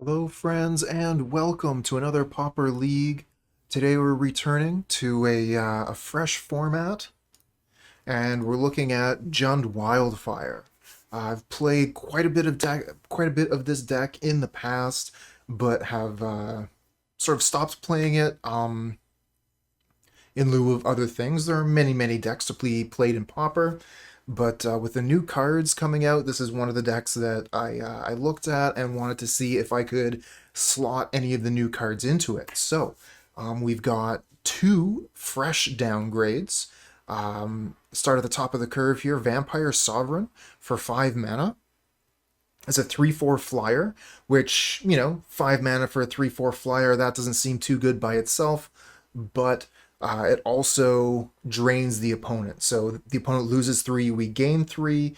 Hello, friends, and welcome to another Pauper League. Today we're returning to a fresh format, and we're looking at Jund Wildfire. I've played quite a bit of this deck in the past, but have sort of stopped playing it in lieu of other things. There are many decks to be played in Pauper, but with the new cards coming out, this is one of the decks that I looked at and wanted to see if I could slot any of the new cards into it. So we've got two fresh downgrades. Start at the top of the curve here, Vampire Sovereign for 5 mana. It's a 3/4 flyer, which, 5 mana for a 3/4 flyer, that doesn't seem too good by itself, but it also drains the opponent. So the opponent loses 3, we gain 3.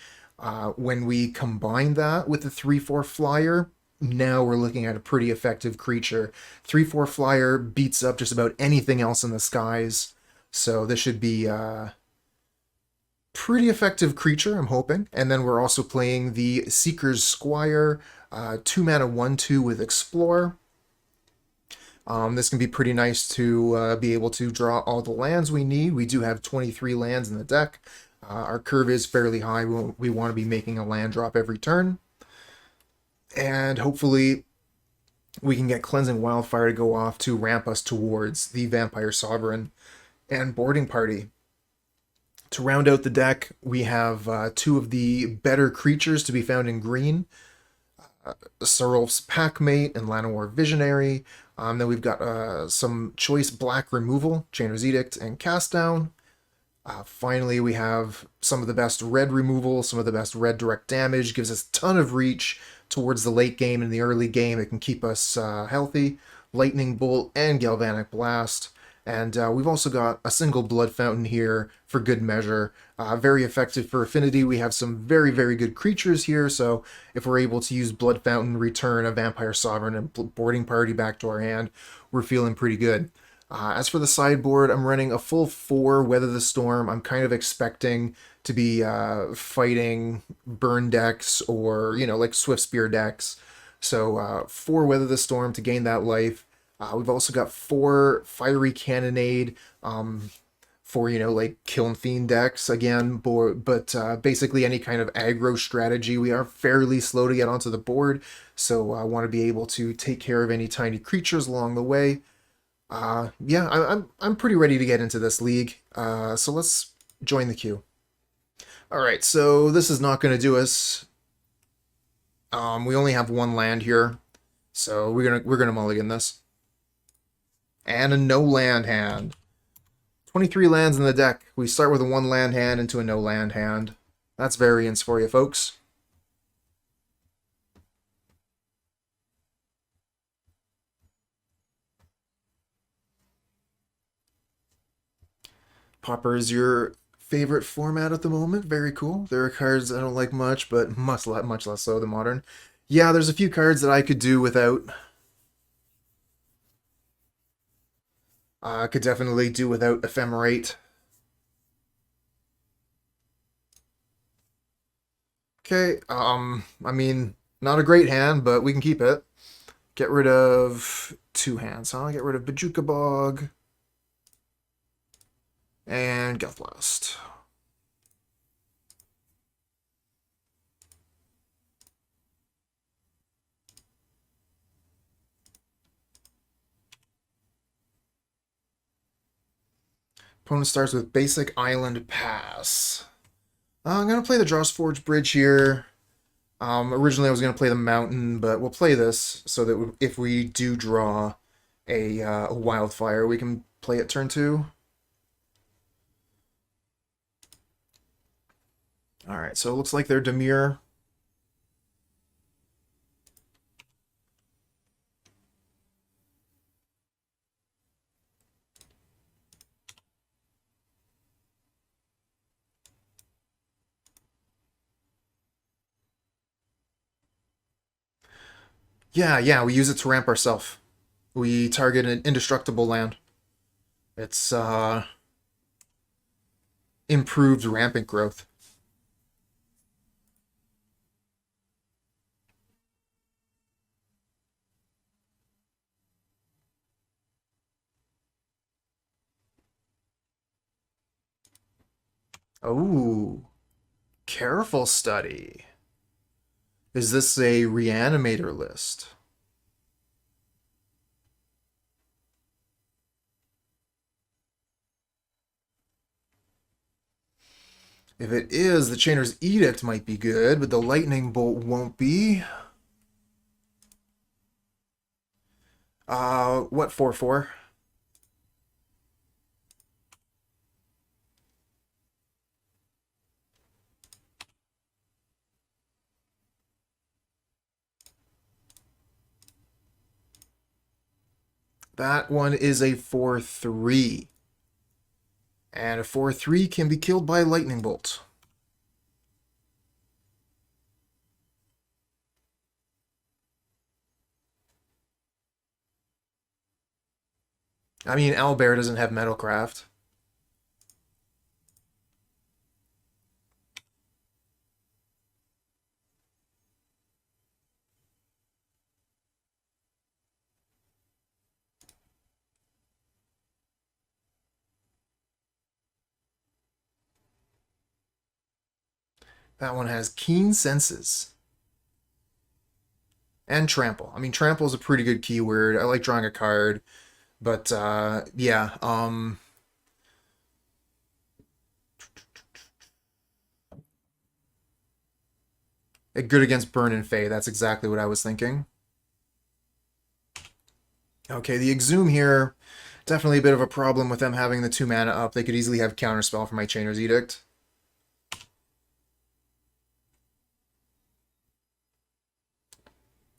When we combine that with the 3/4 flyer, now we're looking at a pretty effective creature. 3/4 flyer beats up just about anything else in the skies, so this should be pretty effective creature, I'm hoping. And then we're also playing the Seekers Squire, 2 mana 1/2 with Explore. This can be pretty nice to be able to draw all the lands we need. We do have 23 lands in the deck. Our curve is fairly high. We want to be making a land drop every turn. And hopefully we can get Cleansing Wildfire to go off to ramp us towards the Vampire Sovereign and Boarding Party. To round out the deck, we have 2 of the better creatures to be found in green. Sarulf's Packmate and Llanowar Visionary. Then we've got some choice black removal, Chainer's Edict and Cast Down. Finally, we have some of the best red removal, some of the best red direct damage, gives us a ton of reach towards the late game and the early game. It can keep us healthy. Lightning Bolt and Galvanic Blast. And we've also got a single Blood Fountain here for good measure. Very effective for affinity. We have some very good creatures here, so if we're able to use Blood Fountain, return a Vampire Sovereign, and Boarding Party back to our hand, we're feeling pretty good. As for the sideboard, I'm running a full 4 Weather the Storm. I'm kind of expecting to be fighting burn decks or, like Swift Spear decks. So 4 Weather the Storm to gain that life. We've also got 4 Fiery Cannonade for, like Kiln Fiend decks again, but basically any kind of aggro strategy. We are fairly slow to get onto the board, so I want to be able to take care of any tiny creatures along the way. Yeah, I'm pretty ready to get into this league, so let's join the queue. Alright, so this is not going to do us. We only have 1 land here, so we're gonna mulligan this. And a no land hand. 23 lands in the deck. We start with a 1 land hand into a no land hand. That's variance for you, folks. Pauper is your favorite format at the moment. Very cool. There are cards I don't like much, but much less so than Modern. Yeah, there's a few cards that I could do without. I could definitely do without Ephemerate. Okay, I mean, not a great hand, but we can keep it. Get rid of 2 hands, huh? Get rid of Bojuka Bog and Blast. Opponent starts with basic Island Pass. I'm going to play the Drossforge Bridge here. Originally I was going to play the Mountain, but we'll play this so that if we do draw a Wildfire, we can play it turn 2. Alright, so it looks like they're Dimir. Yeah, we use it to ramp ourselves. We target an indestructible land. It's improved rampant growth. Oh, careful study. Is this a Reanimator list? If it is, the Chainer's Edict might be good, but the Lightning Bolt won't be. What 4/4? That one is a 4/3. And a 4/3 can be killed by Lightning Bolt. I mean, Owlbear doesn't have Metalcraft. That one has Keen Senses. And Trample. I mean, Trample is a pretty good keyword. I like drawing a card. But, yeah, good against Burn and Fey. That's exactly what I was thinking. Okay, the Exhume here, definitely a bit of a problem with them having the 2 mana up. They could easily have Counterspell for my Chainer's Edict.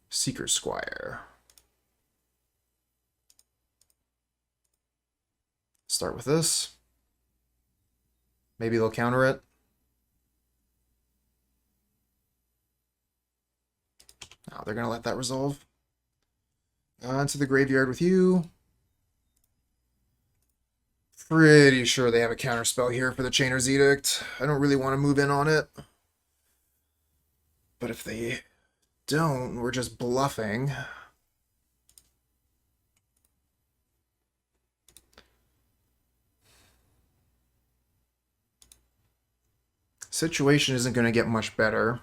Seekers Squire. Start with this. Maybe they'll counter it. Oh, they're going to let that resolve. Into the graveyard with you. Pretty sure they have a counterspell here for the Chainer's Edict. I don't really want to move in on it. But if they don't, we're just bluffing. Situation isn't going to get much better.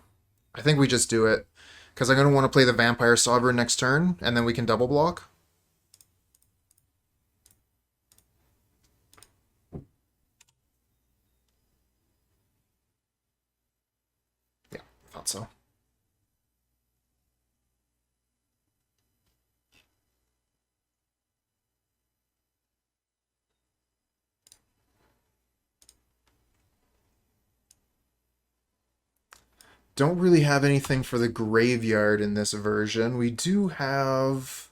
I think we just do it. Because I'm going to want to play the Vampire Sovereign next turn, and then we can double block. Yeah, thought so. Don't really have anything for the graveyard in this version. We do have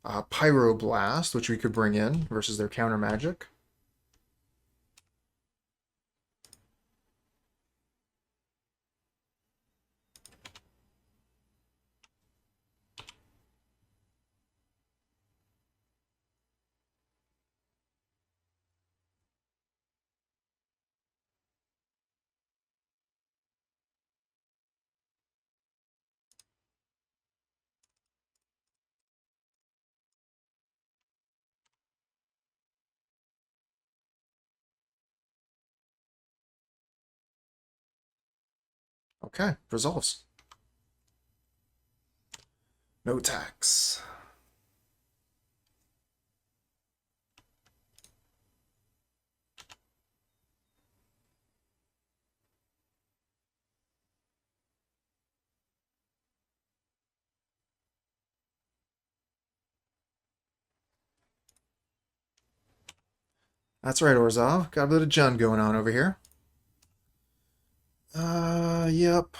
Pyroblast, which we could bring in versus their counter magic. Okay, resolves. No tax. That's right, Orzhov. Got a bit of Jund going on over here. Yep.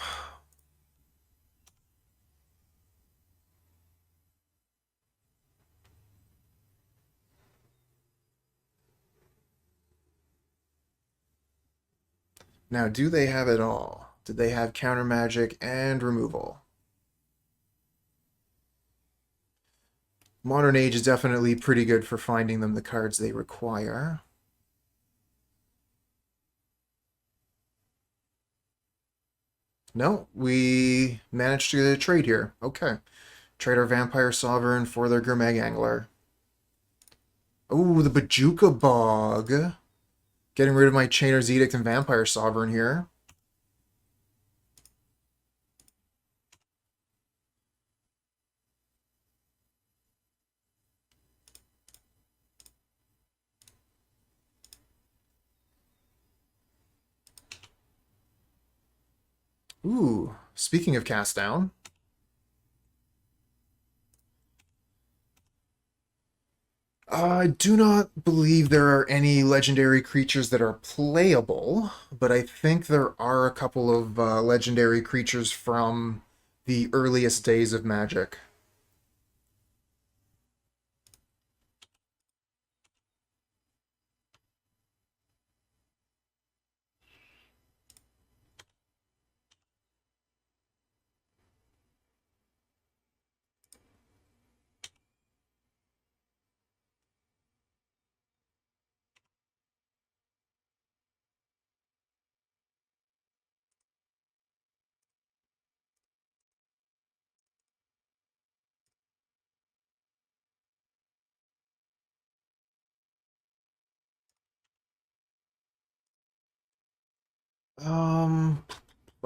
Now, do they have it all? Did they have counter magic and removal? Modern Age is definitely pretty good for finding them the cards they require. No, we managed to trade here. Okay. Trade our Vampire Sovereign for their Gurmag Angler. Oh, the Bojuka Bog. Getting rid of my Chainer's Edict and Vampire Sovereign here. Ooh, speaking of cast down. I do not believe there are any legendary creatures that are playable, but I think there are a couple of legendary creatures from the earliest days of Magic. Um,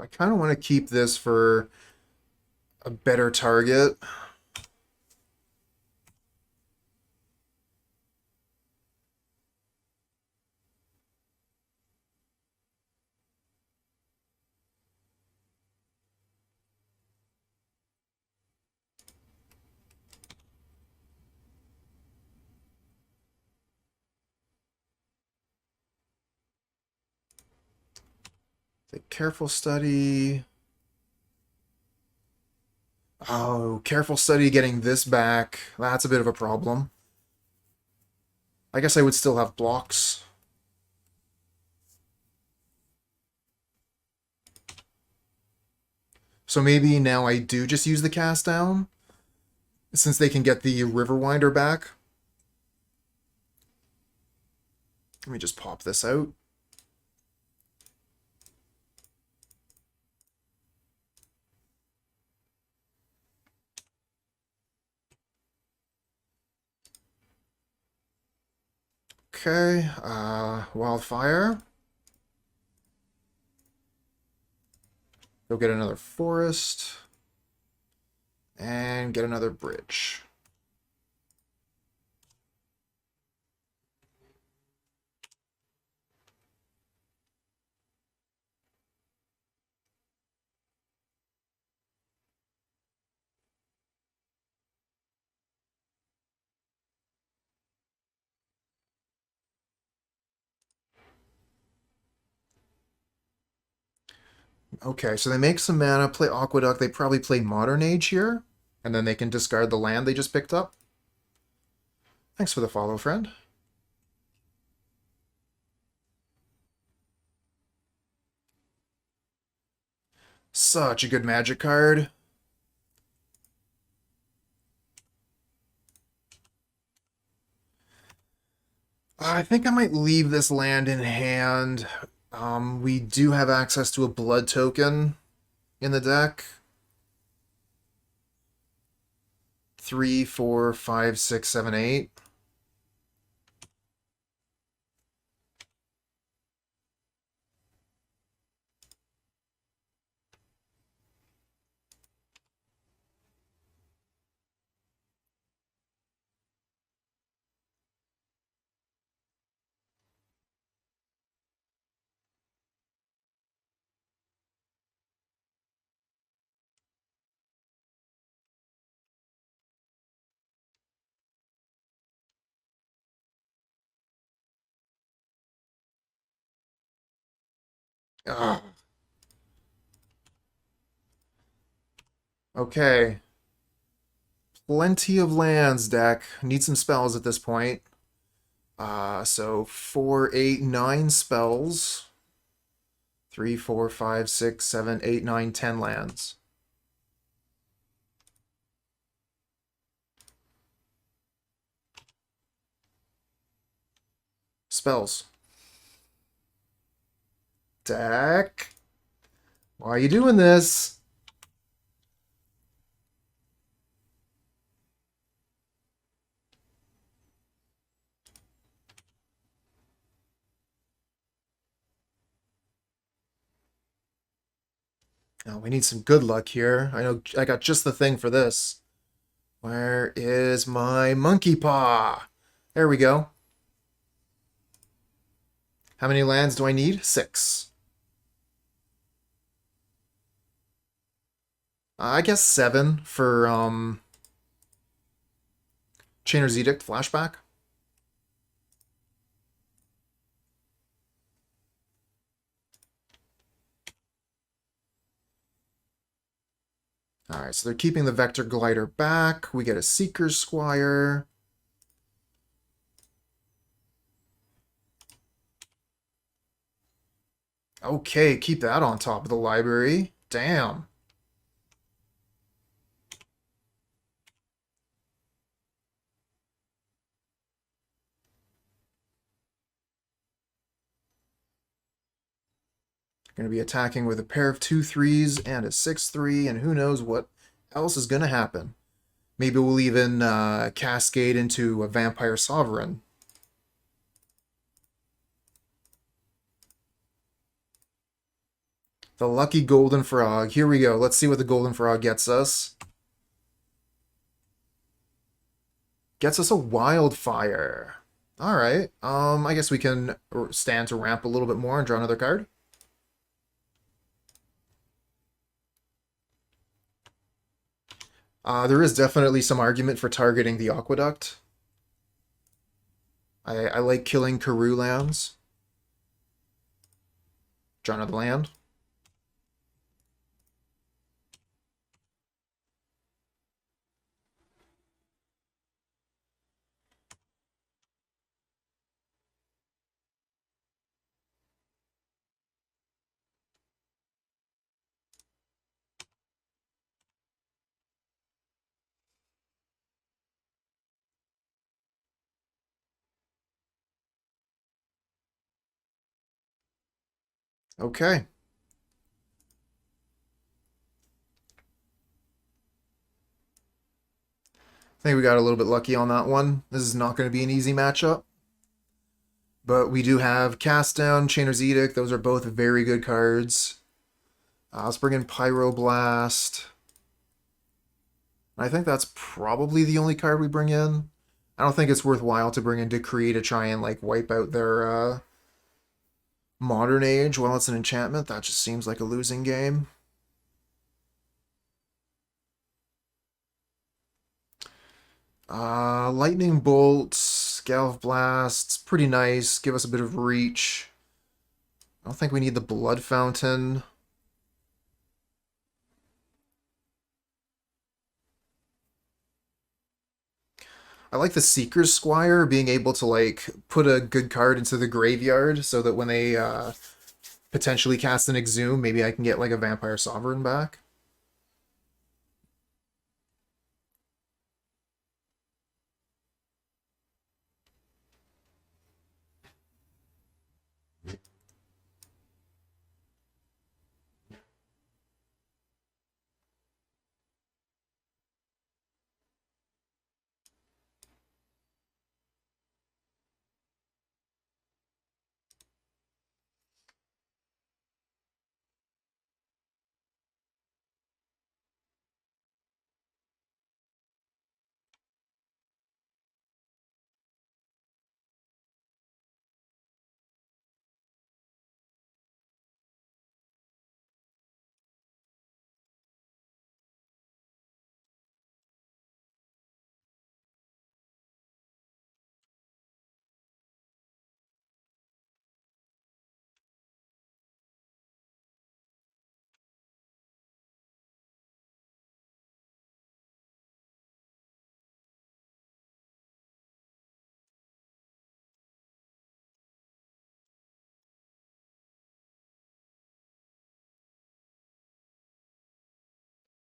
I kind of want to keep this for a better target. Take careful study. Oh, careful study getting this back. That's a bit of a problem. I guess I would still have blocks. So maybe now I do just use the cast down, since they can get the Riverwinder back. Let me just pop this out. Okay, Wildfire. Go get another forest. And get another bridge. Okay, so they make some mana, play Aqueduct. They probably play Modern Age here. And then they can discard the land they just picked up. Thanks for the follow, friend. Such a good Magic card. I think I might leave this land in hand. We do have access to a blood token in the deck. 3, 4, 5, 6, 7, 8. Ugh. Okay. Plenty of lands, deck. Need some spells at this point. So 4, 8, 9 spells. 3, 4, 5, 6, 7, 8, 9, 10 lands. Spells. Deck. Why are you doing this? Oh, we need some good luck here. I know I got just the thing for this. Where is my monkey paw? There we go. How many lands do I need? 6. I guess 7 for Chainer's Edict flashback. Alright, so they're keeping the Vector Glider back. We get a Seekers Squire. Okay, keep that on top of the library. Damn. Going to be attacking with a pair of 2/3s and a 6/3, and who knows what else is going to happen. Maybe we'll even cascade into a Vampire Sovereign. The lucky Golden Frog. Here we go. Let's see what the Golden Frog gets us. Gets us a Wildfire. Alright. I guess we can stand to ramp a little bit more and draw another card. There is definitely some argument for targeting the Aqueduct. I like killing Karoo lands. Draw another land. Okay. I think we got a little bit lucky on that one. This is not going to be an easy matchup. But we do have Cast Down, Chainer's Edict. Those are both very good cards. Let's bring in Pyroblast. I think that's probably the only card we bring in. I don't think it's worthwhile to bring in Decree to try and like wipe out their Modern Age. Well, it's an enchantment. That just seems like a losing game. Lightning Bolt, Galv Blast, pretty nice. Give us a bit of reach. I don't think we need the Blood Fountain. I like the Seekers Squire being able to like put a good card into the graveyard so that when they potentially cast an Exhume, maybe I can get like a Vampire Sovereign back.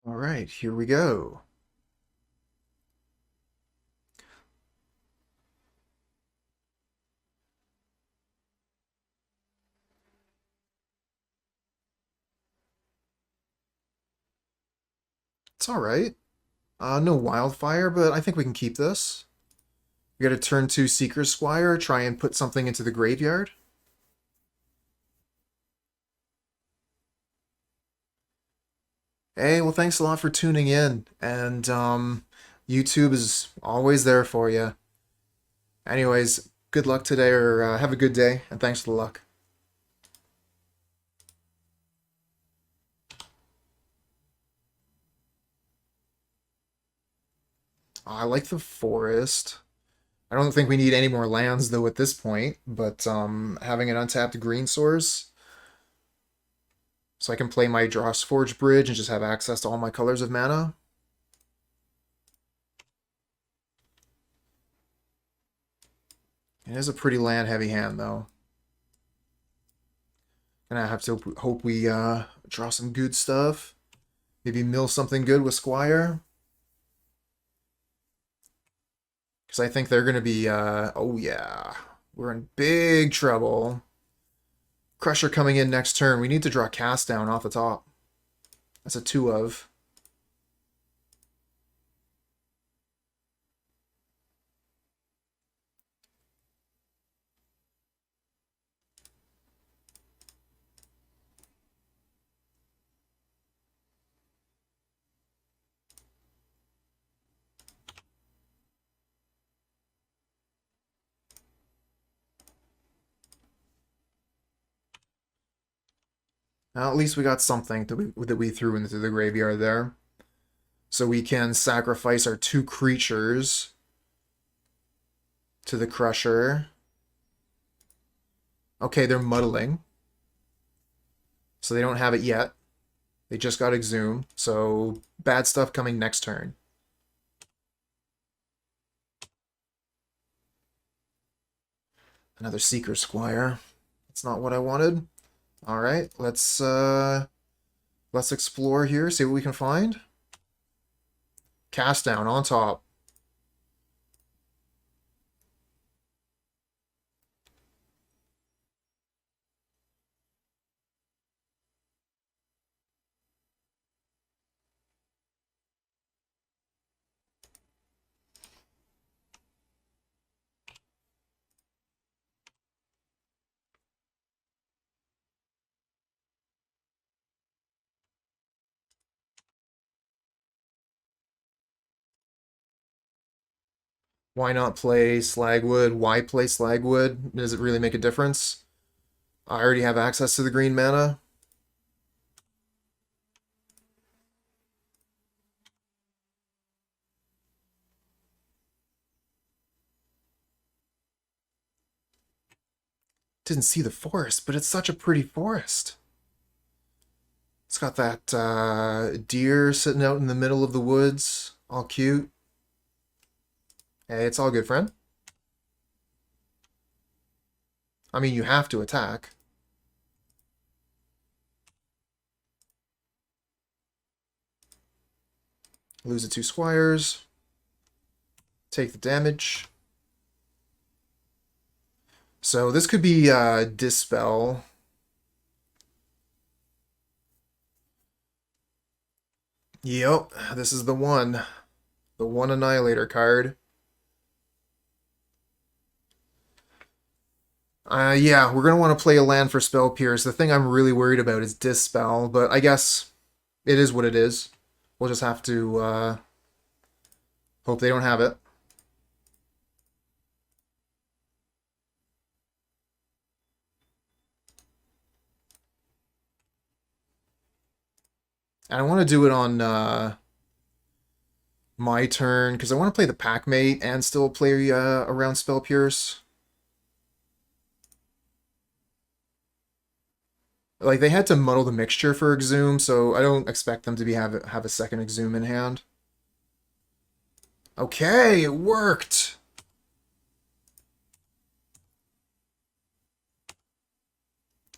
All right, here we go. It's all right. No Wildfire, but I think we can keep this. We got to turn to Seekers Squire, try and put something into the graveyard. Hey, well, thanks a lot for tuning in, and YouTube is always there for you. Anyways, good luck today, or have a good day, and thanks for the luck. I like the forest. I don't think we need any more lands though at this point, but having an untapped green source, so I can play my Drossforge Bridge and just have access to all my colors of mana. It is a pretty land heavy hand though. Gonna have to hope we draw some good stuff. Maybe mill something good with Squire. Because I think they're gonna be oh yeah. We're in big trouble. Crusher coming in next turn. We need to draw Cast Down off the top. That's a 2 of. Now, at least we got something that we threw into the graveyard there. So we can sacrifice our 2 creatures to the Crusher. Okay, they're muddling. So they don't have it yet. They just got Exhume. So bad stuff coming next turn. Another Seekers Squire. That's not what I wanted. Alright, let's explore here, see what we can find. Cast Down on top. Why not play Slagwood? Why play Slagwood? Does it really make a difference? I already have access to the green mana. Didn't see the forest, but it's such a pretty forest. It's got that deer sitting out in the middle of the woods, all cute. Hey, it's all good, friend. I mean, you have to attack. Lose the 2 squires. Take the damage. So this could be Dispel. Yep, this is the one. The one Annihilator card. Yeah, we're going to want to play a land for Spell Pierce. The thing I'm really worried about is Dispel, but I guess it is what it is. We'll just have to hope they don't have it. And I want to do it on my turn, because I want to play the Packmate and still play around Spell Pierce. Like, they had to muddle the mixture for Exhume, so I don't expect them to have a second Exhume in hand. Okay, it worked!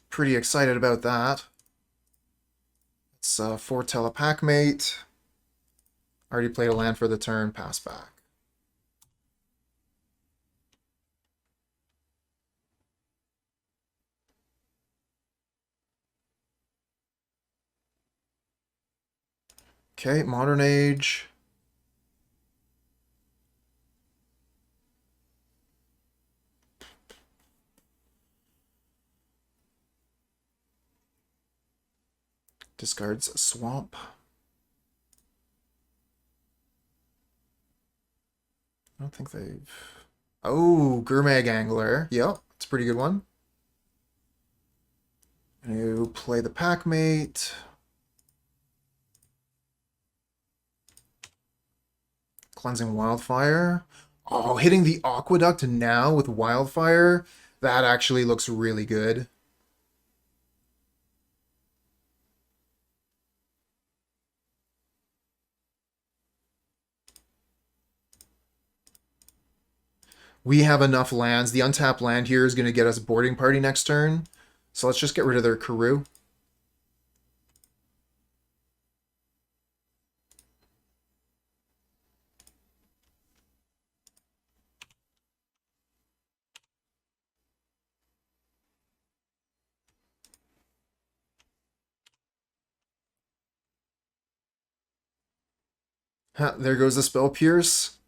Pretty excited about that. It's foretell a Packmate. Already played a land for the turn, pass back. Okay, Modern Age. Discards Swamp. I don't think they've... Oh, Gurmag Angler. Yep, it's a pretty good one. You play the Packmate. Cleansing Wildfire. Oh, hitting the Aqueduct now with Wildfire. That actually looks really good. We have enough lands. The untapped land here is going to get us boarding party next turn. So let's just get rid of their Karoo. Huh, there goes the Spell Pierce.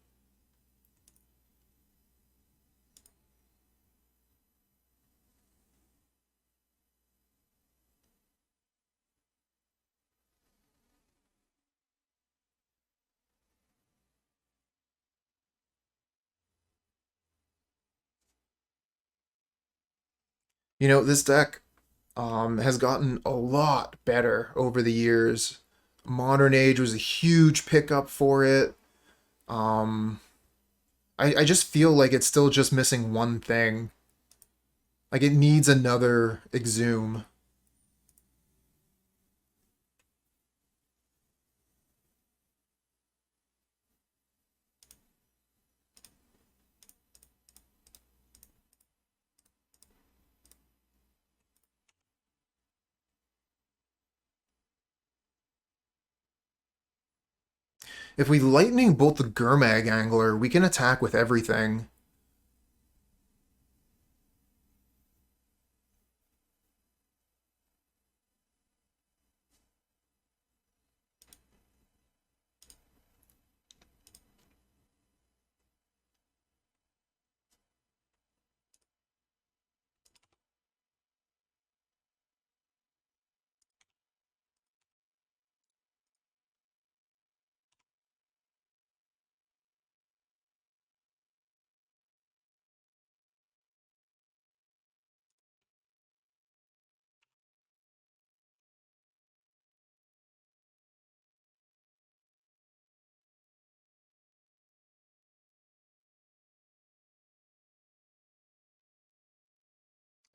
You know, this deck has gotten a lot better over the years. Modern Age was a huge pickup for it. Um, I just feel like it's still just missing one thing. Like it needs another Exhume. If we Lightning Bolt the Gurmag Angler, we can attack with everything.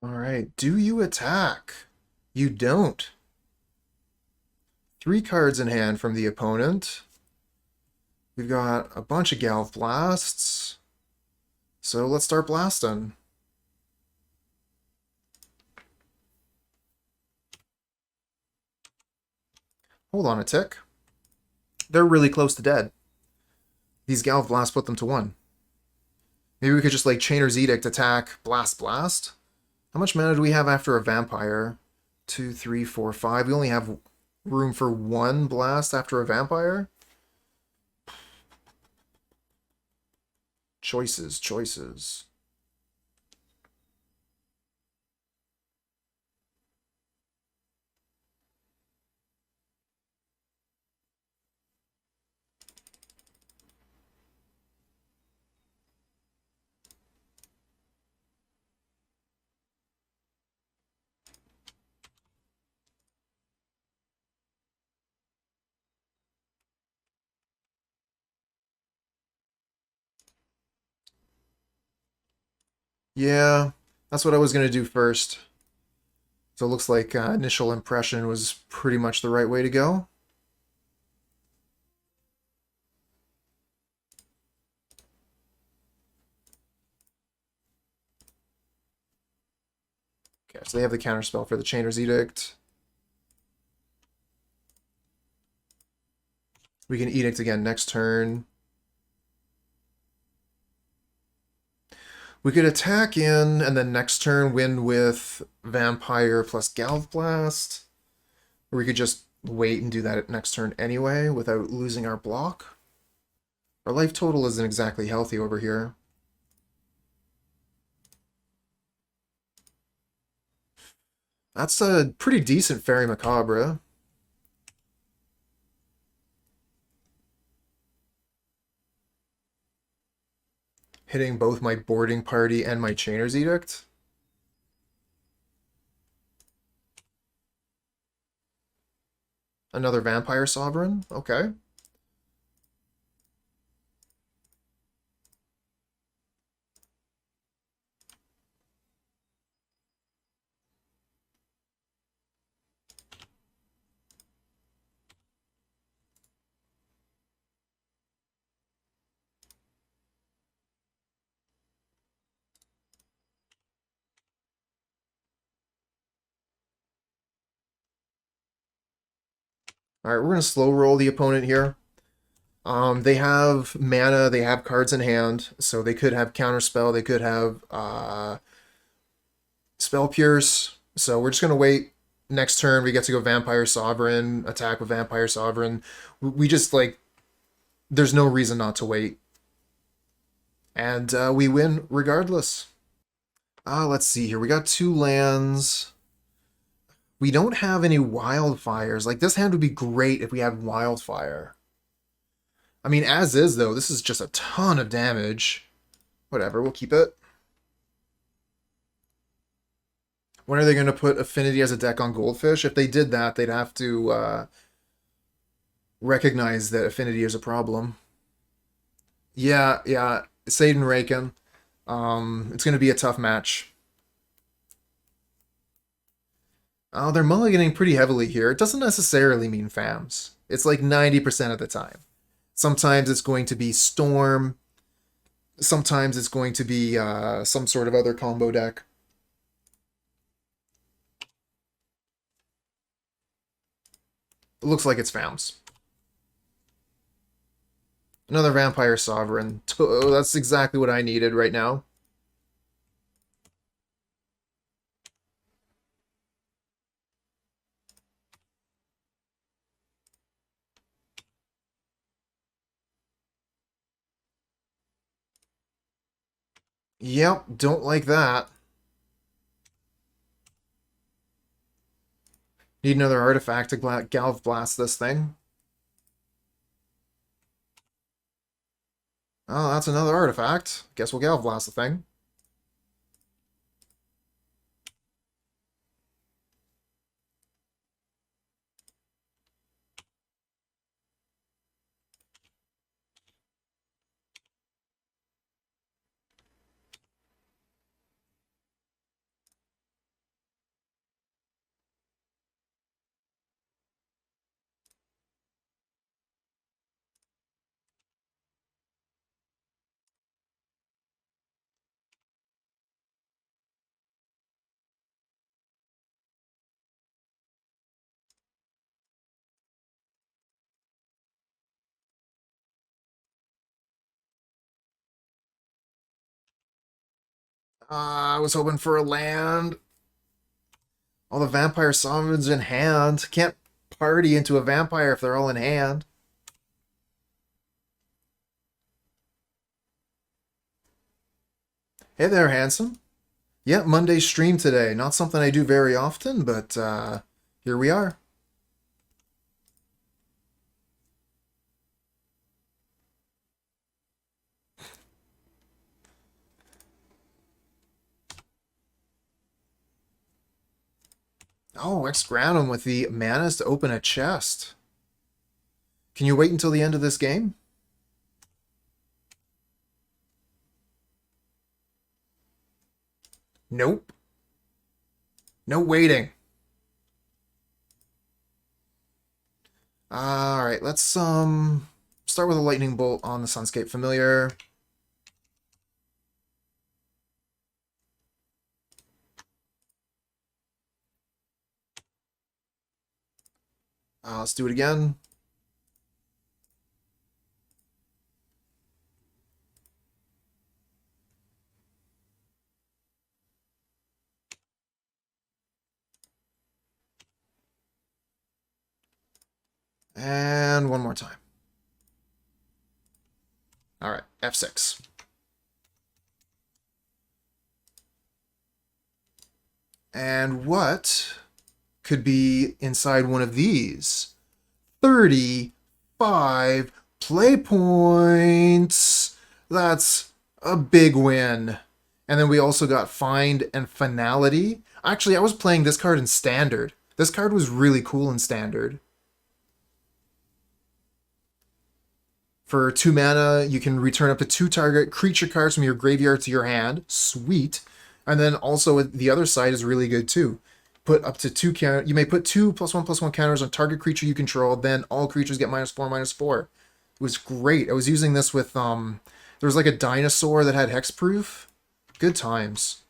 Alright, do you attack? You don't. 3 cards in hand from the opponent. We've got a bunch of Galv Blasts. So let's start blasting. Hold on a tick. They're really close to dead. These Galv Blasts put them to 1. Maybe we could just like Chainer's Edict, attack, blast, blast. How much mana do we have after a vampire? 2, 3, 4, 5. We only have room for 1 blast after a vampire? Choices, choices. Yeah, that's what I was going to do first. So it looks like initial impression was pretty much the right way to go. Okay, so they have the counterspell for the Chainer's Edict. We can Edict again next turn. We could attack in, and then next turn win with Vampire plus Galv Blast. Or we could just wait and do that next turn anyway without losing our block. Our life total isn't exactly healthy over here. That's a pretty decent Fairy Macabre. hitting both my boarding party and my Chainer's Edict. Another Vampire Sovereign, okay. Alright, we're going to slow roll the opponent here. They have mana, they have cards in hand, so they could have Counterspell, they could have Spell Pierce. So we're just going to wait. Next turn, we get to go Vampire Sovereign, attack with Vampire Sovereign. We just, like, there's no reason not to wait. And we win regardless. Let's see here. We got 2 lands. We don't have any wildfires. Like, this hand would be great if we had wildfire. I mean, as is, though, this is just a ton of damage. Whatever, we'll keep it. When are they going to put Affinity as a deck on Goldfish? If they did that, they'd have to recognize that Affinity is a problem. Yeah, Seiden Raken. It's going to be a tough match. They're mulliganing pretty heavily here. It doesn't necessarily mean FAMs. It's like 90% of the time. Sometimes it's going to be Storm. Sometimes it's going to be some sort of other combo deck. It looks like it's FAMs. Another Vampire Sovereign. Oh, that's exactly what I needed right now. Yep, don't like that. Need another artifact to Galv Blast this thing. Oh, that's another artifact. Guess we'll Galv Blast the thing. I was hoping for a land. All the Vampire Sovereigns in hand. Can't party into a Vampire if they're all in hand. Hey there, handsome. Yeah, Monday stream today. Not something I do very often, but here we are. Oh, X-Ground him with the manas to open a chest. Can you wait until the end of this game? Nope. No waiting. Alright, let's start with a lightning bolt on the Sunscape Familiar. Let's do it again. And one more time. All right, F6. And what could be inside one of these? 35 play points. That's A big win. And then we also got Find and Finality. Actually, I was playing this card in Standard. This card was really cool in Standard. For 2 mana, you can return up to 2 target creature cards from your graveyard to your hand. Sweet. And then also the other side is really good too. Put up to 2 counter. You may put 2+1/+1 counters on target creature you control. Then all creatures get -4/-4. It was great. I was using this with there was like a dinosaur that had hexproof. Good times.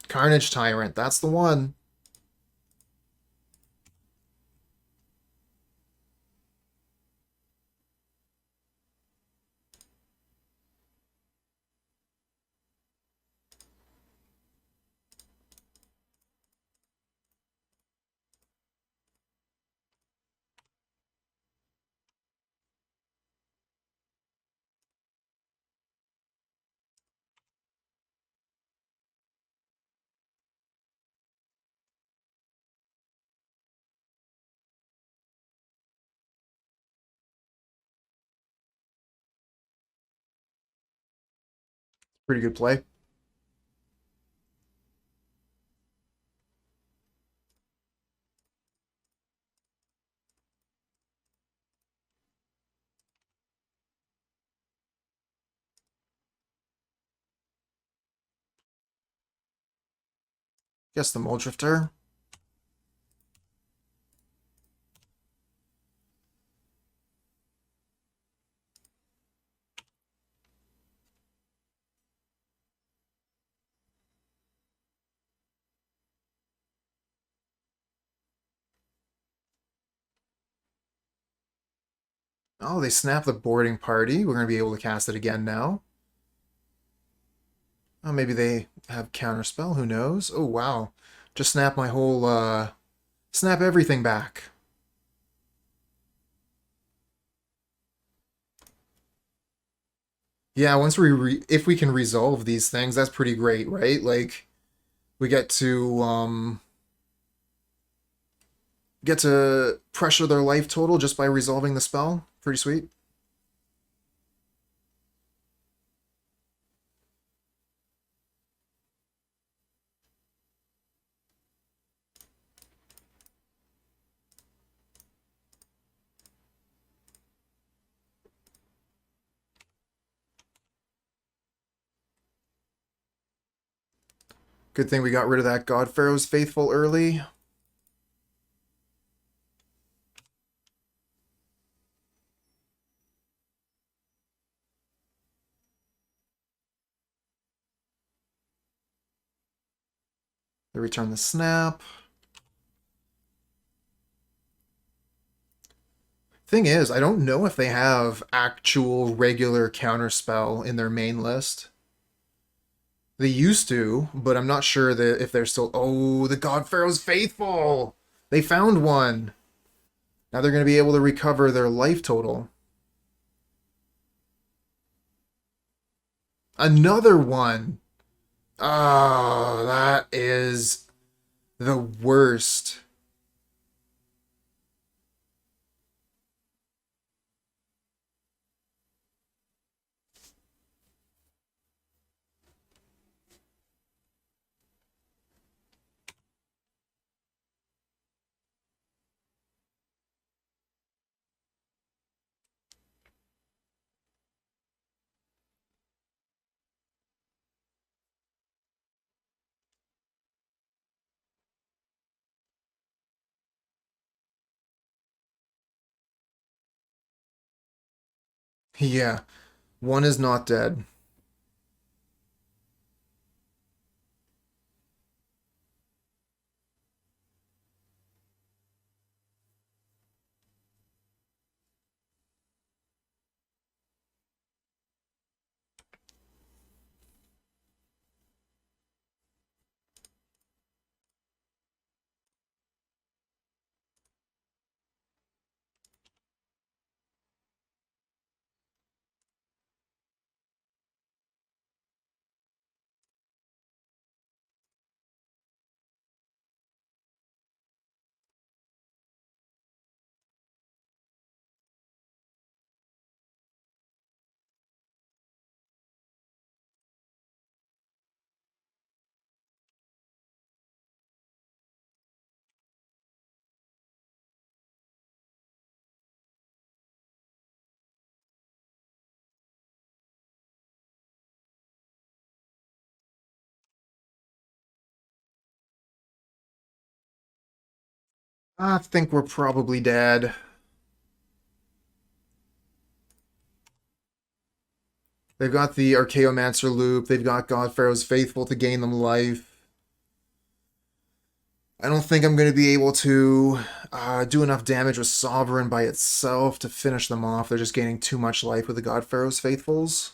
Carnage Tyrant, that's the one. Pretty good play. Guess the Muldrifter. Oh, they snapped the boarding party. We're going to be able to cast it again now. Oh, maybe they have counterspell. Who knows? Oh, wow. Just snap my whole, snap everything back. Yeah, once if we can resolve these things, that's pretty great, right? Like, we get to pressure their life total just by resolving the spell. Pretty sweet. Good thing we got rid of that God Pharaoh's Faithful early. They return the snap. Thing is, I don't know if they have actual regular counterspell in their main list. They used to, but I'm not sure that if they're still. Oh, the God Pharaoh's Faithful! They found one! Now they're going to be able to recover their life total. Another one! Oh, that is the worst. Yeah, one is not dead. I think we're probably dead. They've got the Archaeomancer loop. They've got God Pharaoh's Faithful to gain them life. I don't think I'm going to be able to do enough damage with Sovereign by itself to finish them off. They're just gaining too much life with the God Pharaoh's Faithfuls.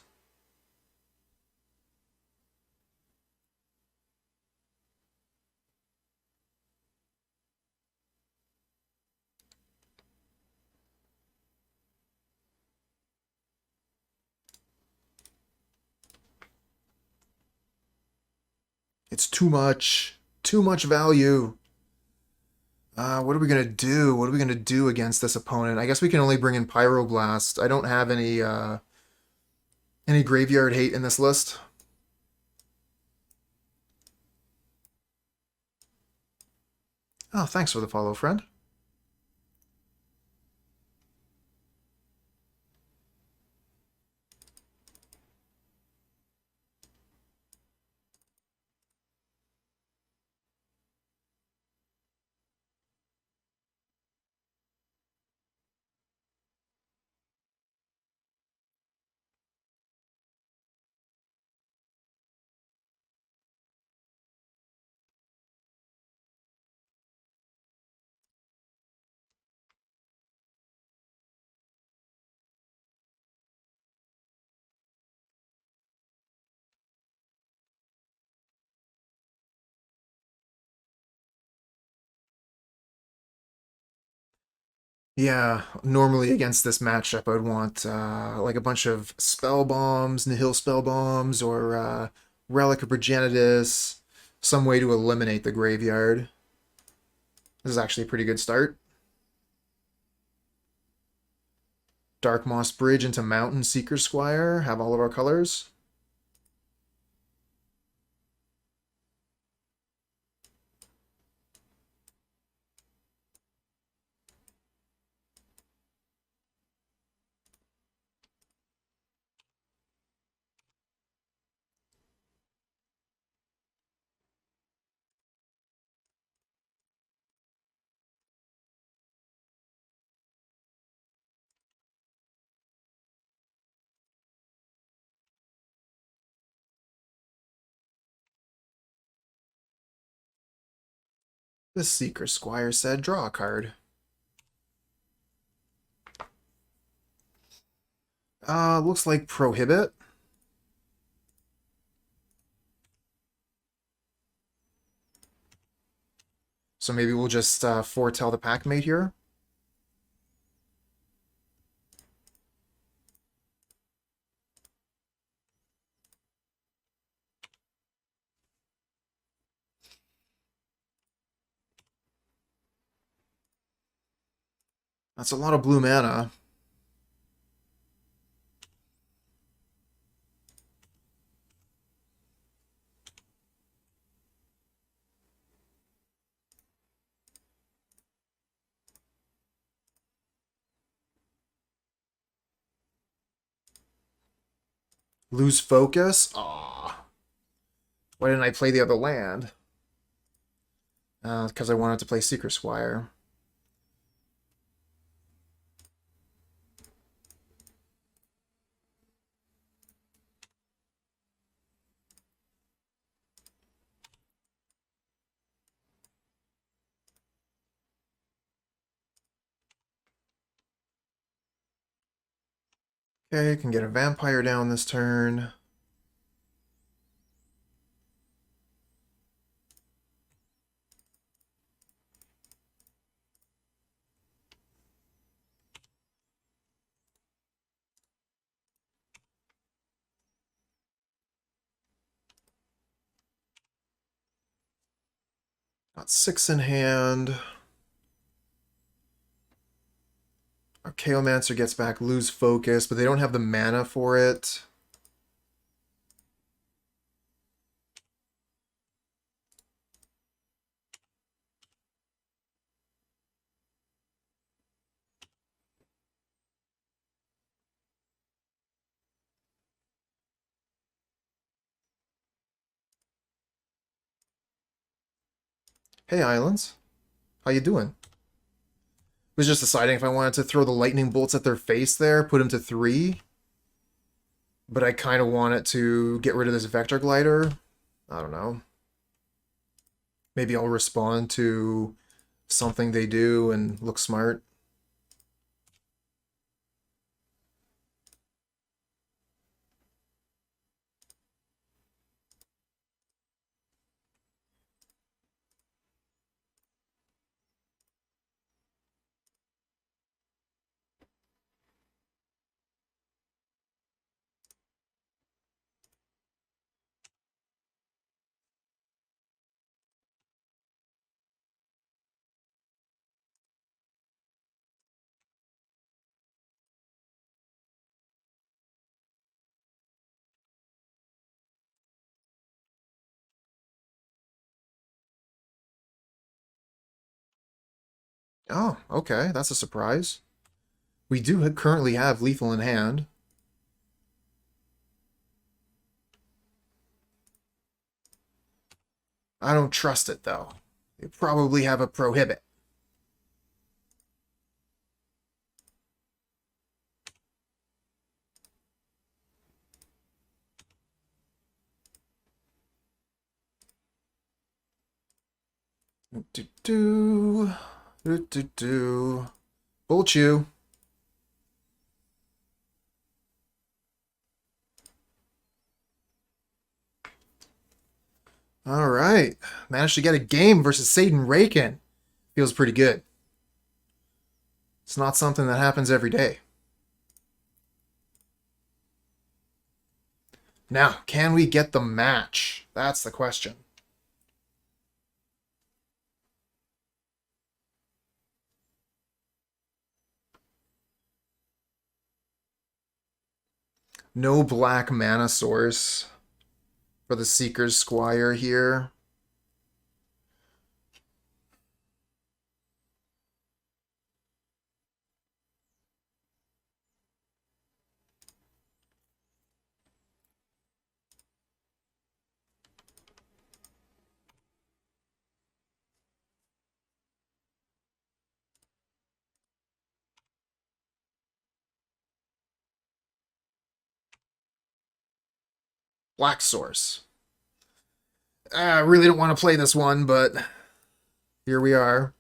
It's too much. Too much value. What are we going to do? What are we going to do against this opponent? I guess we can only bring in Pyroblast. I don't have any graveyard hate in this list. Oh, thanks for the follow, friend. Yeah, normally against this matchup, I would want like a bunch of spell bombs, nihil spell bombs, or relic of Progenitus, some way to eliminate the graveyard. This is actually a pretty good start. Darkmoss Bridge into Mountain Seekers Squire, have all of our colors. The Seekers Squire said, draw a card. Looks like Prohibit. So maybe we'll just foretell the Packmate here. That's a lot of blue mana. Lose focus? Aw. Why didn't I play the other land? Because I wanted to play Seekers Squire. Okay, can get a vampire down this turn. Got 6 in hand. Archaeomancer gets back lose focus, but they don't have the mana for it. Hey, Islands. How you doing? Was just deciding if I wanted to throw the lightning bolts at their face there, put them to 3. But I kind of want it to get rid of this Vector Glider. I don't know. Maybe I'll respond to something they do and look smart. Oh, okay, that's a surprise. We do currently have lethal in hand. I don't trust it, though. They probably have a prohibit. Bolt you. All right. Managed to get a game versus Satan Raken. Feels pretty good. It's not something that happens every day. Now, can we get the match? That's the question. No black mana source for the Seekers Squire here. Black source. I really don't want to play this one, but here we are.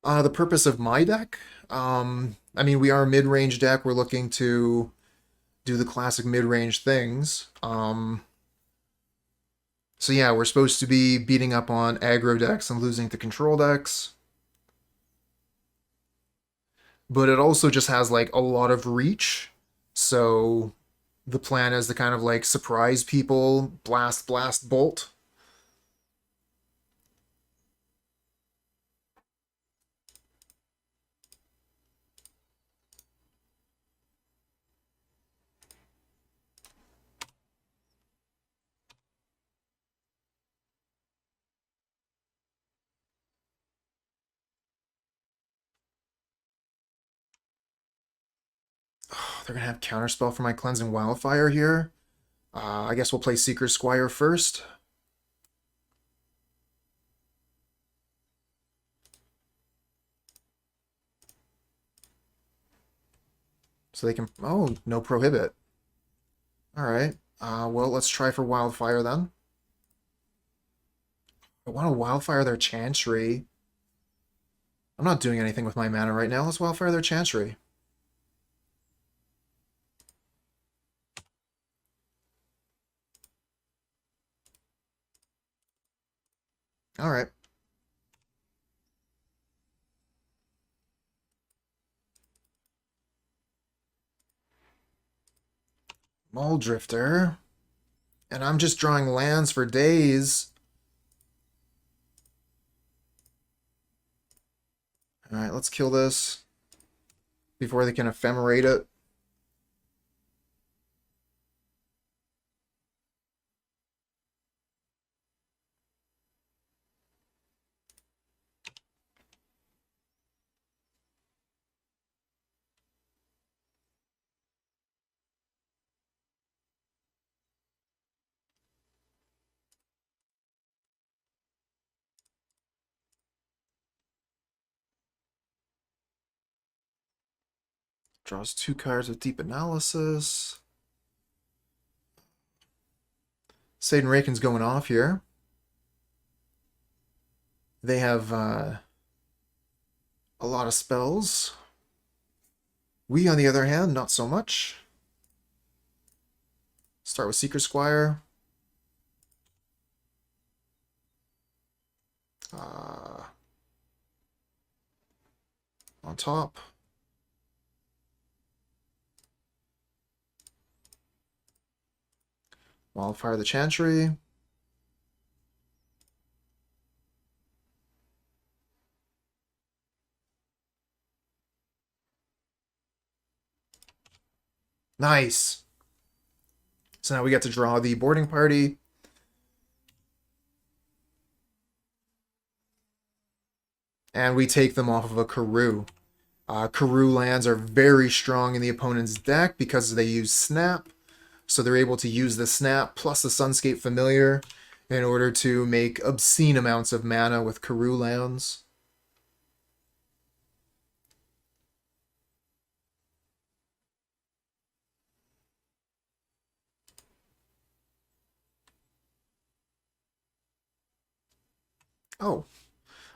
The purpose of my deck? I mean, we are a mid-range deck. We're looking to do the classic mid-range things. So yeah, we're supposed to be beating up on aggro decks and losing to control decks. But it also just has like a lot of reach. So the plan is to kind of like surprise people, blast, blast, bolt. They're gonna have counterspell for my Cleansing Wildfire here. I guess we'll play Seekers Squire first. So they can... Oh, no prohibit. Alright. Well, let's try for Wildfire then. I want to Wildfire their Chantry. I'm not doing anything with my mana right now. Let's Wildfire their Chantry. Alright. Muldrifter. And I'm just drawing lands for days. Alright, let's kill this before they can ephemerate it. Draws 2 cards with Deep Analysis. Satan Raken's going off here. They have a lot of spells. We, on the other hand, not so much. Start with Seekers Squire. On top. Wildfire the Chantry. Nice. So now we get to draw the boarding party. And we take them off of a Karoo. Karoo lands are very strong in the opponent's deck because they use Snap. So they're able to use the Snap plus the Sunscape Familiar in order to make obscene amounts of mana with Karoo lands. Oh,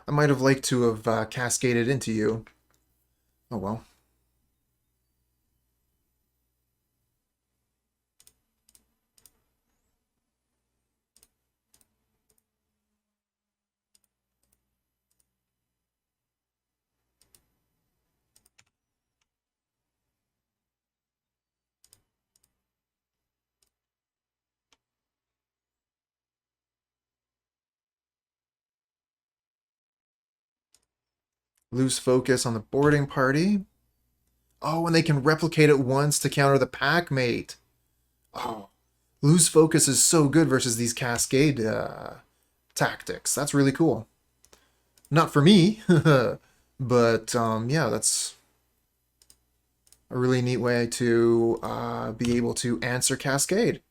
I might have liked to have cascaded into you. Oh well. Lose focus on the boarding party. Oh, and they can replicate it once to counter the Packmate. Oh, lose focus is so good versus these cascade tactics. That's really cool. Not for me, but yeah, that's a really neat way to be able to answer cascade.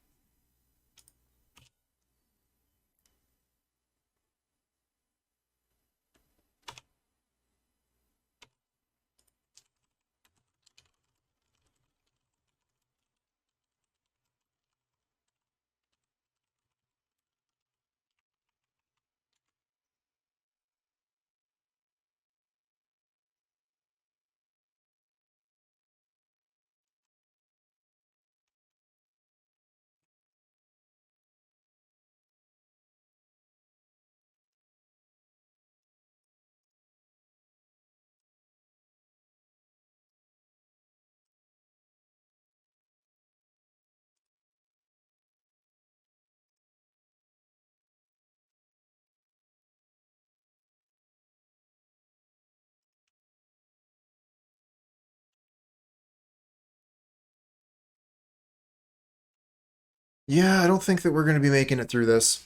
Yeah, I don't think that we're going to be making it through this.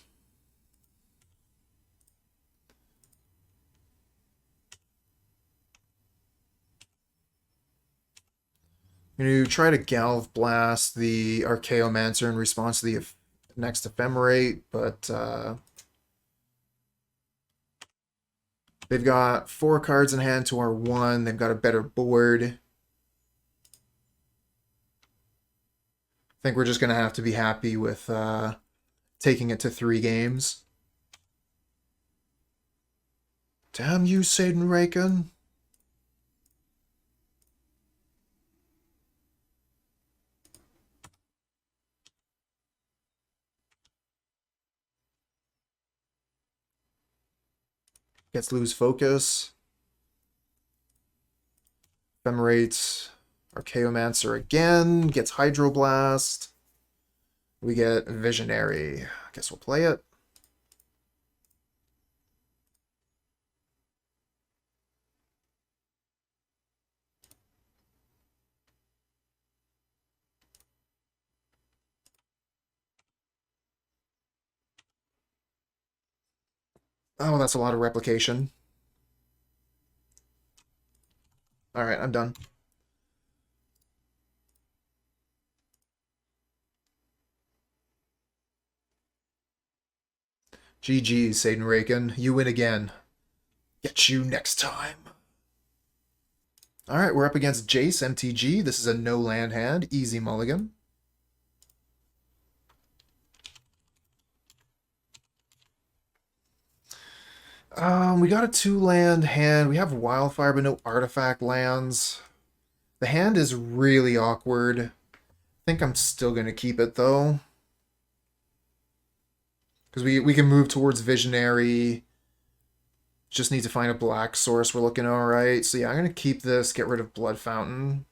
I'm going to try to Galv Blast the Archaeomancer in response to the next Ephemerate, but they've got 4 cards in hand to our 1. They've got a better board. I think we're just going to have to be happy with taking it to 3 games. Damn you, Satan Raken. Gets lose focus. Ephemerates Archaeomancer again. Gets Hydroblast. We get Visionary. I guess we'll play it. Oh, that's a lot of replication. Alright, I'm done. GG, Satan Raken. You win again. Get you next time. All right, we're up against Jace, MTG. This is a no land hand, easy mulligan. We got a 2-land hand. We have Wildfire, but no artifact lands. The hand is really awkward. I think I'm still going to keep it, though. Because we can move towards Visionary. Just need to find a black source. We're looking all right. So yeah, I'm going to keep this, get rid of Blood Fountain.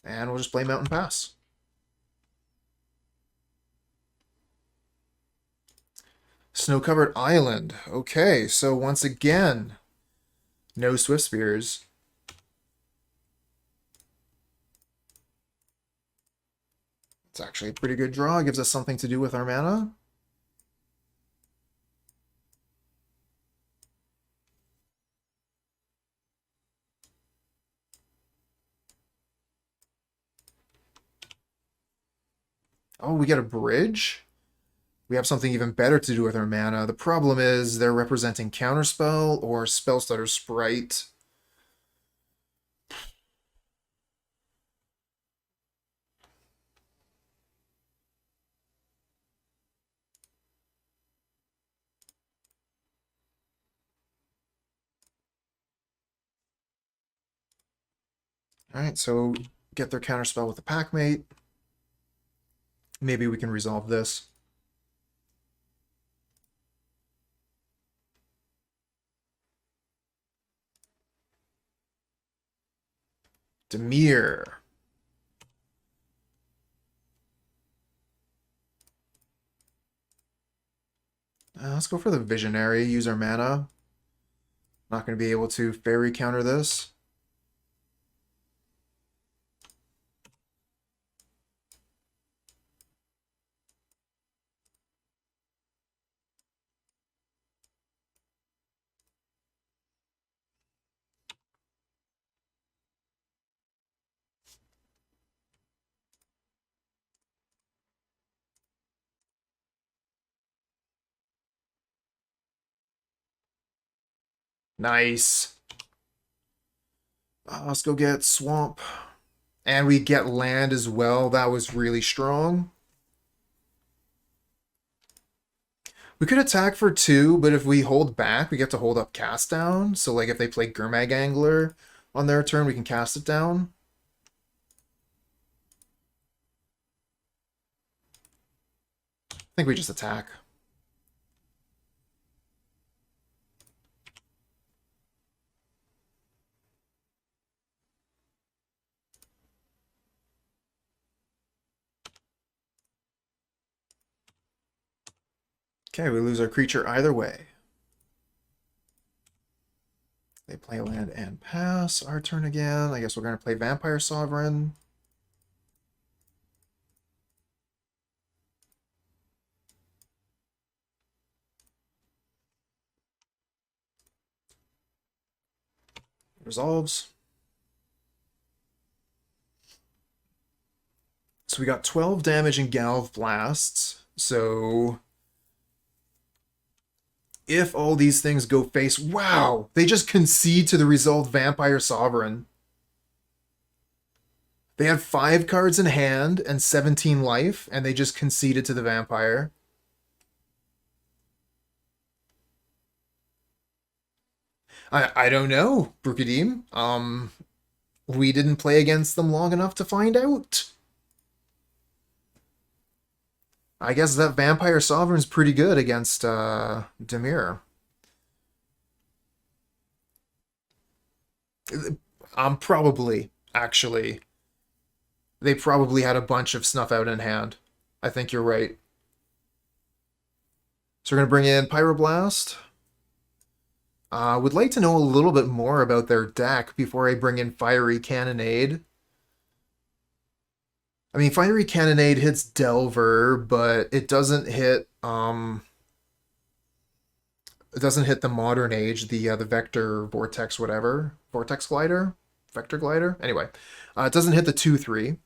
And we'll just play Mountain Pass. Snow-covered island. Okay, so once again, no Swift Spears. It's actually a pretty good draw. It gives us something to do with our mana. Oh, we get a bridge? We have something even better to do with our mana. The problem is they're representing Counterspell or Spellstutter Sprite. Alright, so get their Counterspell with the Packmate. Maybe we can resolve this. Dimir. Let's go for the Visionary, use our mana. Not going to be able to Fairy counter this. Nice. Let's go get Swamp. And we get land as well. That was really strong. We could attack for 2, but if we hold back, we get to hold up Cast Down. So like if they play Gurmag Angler on their turn, we can cast it down. I think we just attack. Okay, we lose our creature either way. They play land and pass. Our turn again. I guess we're going to play Vampire Sovereign. Resolves. So we got 12 damage in Galv Blasts. So if all these things go face... Wow! They just concede to the Resolved Vampire Sovereign. They had 5 cards in hand and 17 life, and they just conceded to the Vampire. I don't know, Brukadim. We didn't play against them long enough to find out. I guess that Vampire Sovereign's pretty good against Dimir. Probably, actually. They probably had a bunch of Snuff Out in hand. I think you're right. So we're going to bring in Pyroblast. Would like to know a little bit more about their deck before I bring in Fiery Cannonade. I mean, Fiery Cannonade hits Delver, but it doesn't hit the Modern Age, the Vector Vortex whatever. Vortex Glider? Vector Glider? Anyway, it doesn't hit the 2/3.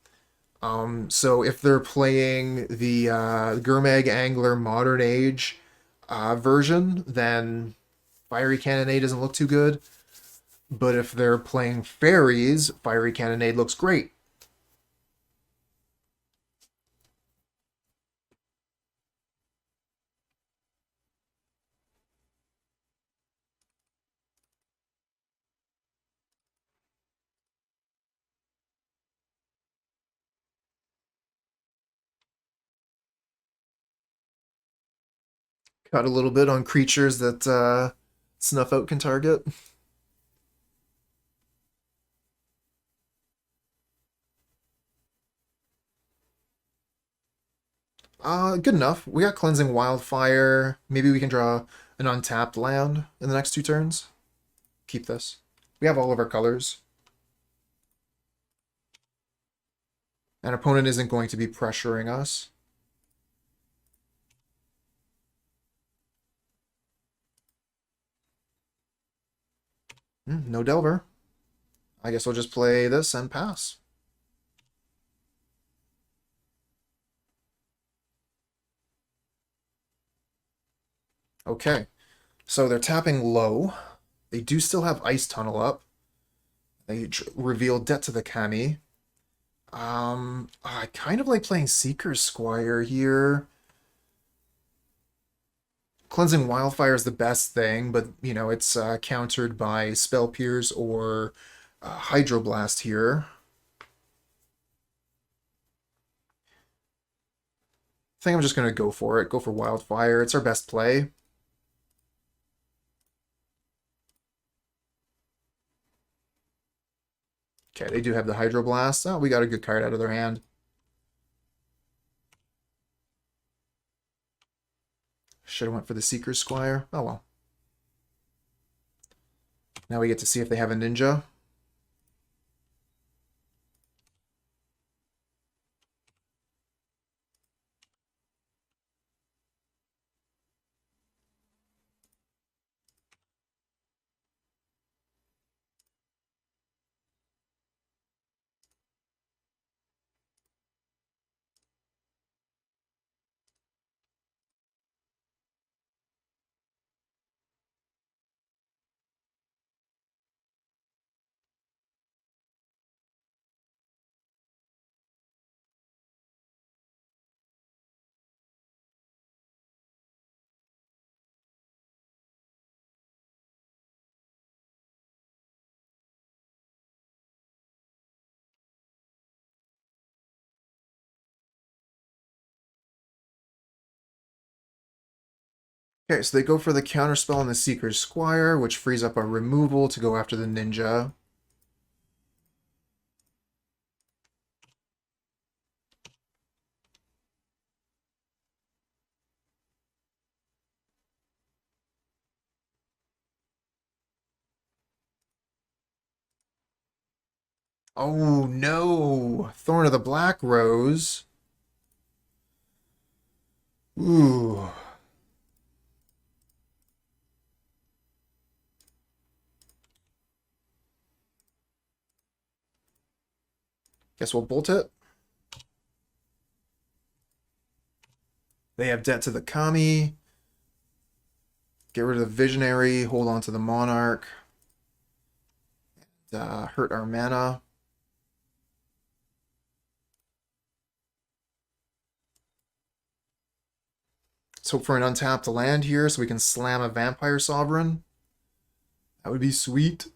So if they're playing the Gurmag Angler Modern Age version, then Fiery Cannonade doesn't look too good. But if they're playing Faeries, Fiery Cannonade looks great. Cut a little bit on creatures that Snuff Out can target. Good enough. We got Cleansing Wildfire. Maybe we can draw an untapped land in the next 2 turns. Keep this. We have all of our colors. An opponent isn't going to be pressuring us. No Delver. I guess we'll just play this and pass. Okay, so they're tapping low. They do still have Ice Tunnel up. They reveal Debt to the Kami. I kind of like playing Seekers Squire here. Cleansing Wildfire is the best thing, but, you know, it's countered by Spell Pierce or Hydroblast here. I think I'm just going to go for it. Go for Wildfire. It's our best play. Okay, they do have the Hydroblast. Oh, we got a good card out of their hand. Should have went for the Seekers Squire. Oh well. Now we get to see if they have a ninja. Okay, so they go for the counterspell on the Seekers Squire, which frees up a removal to go after the ninja. Oh no! Thorn of the Black Rose. Ooh. Guess we'll bolt it. They have Debt to the Kami. Get rid of the Visionary, hold on to the Monarch. And, hurt our mana. Let's hope for an untapped land here so we can slam a Vampire Sovereign. That would be sweet.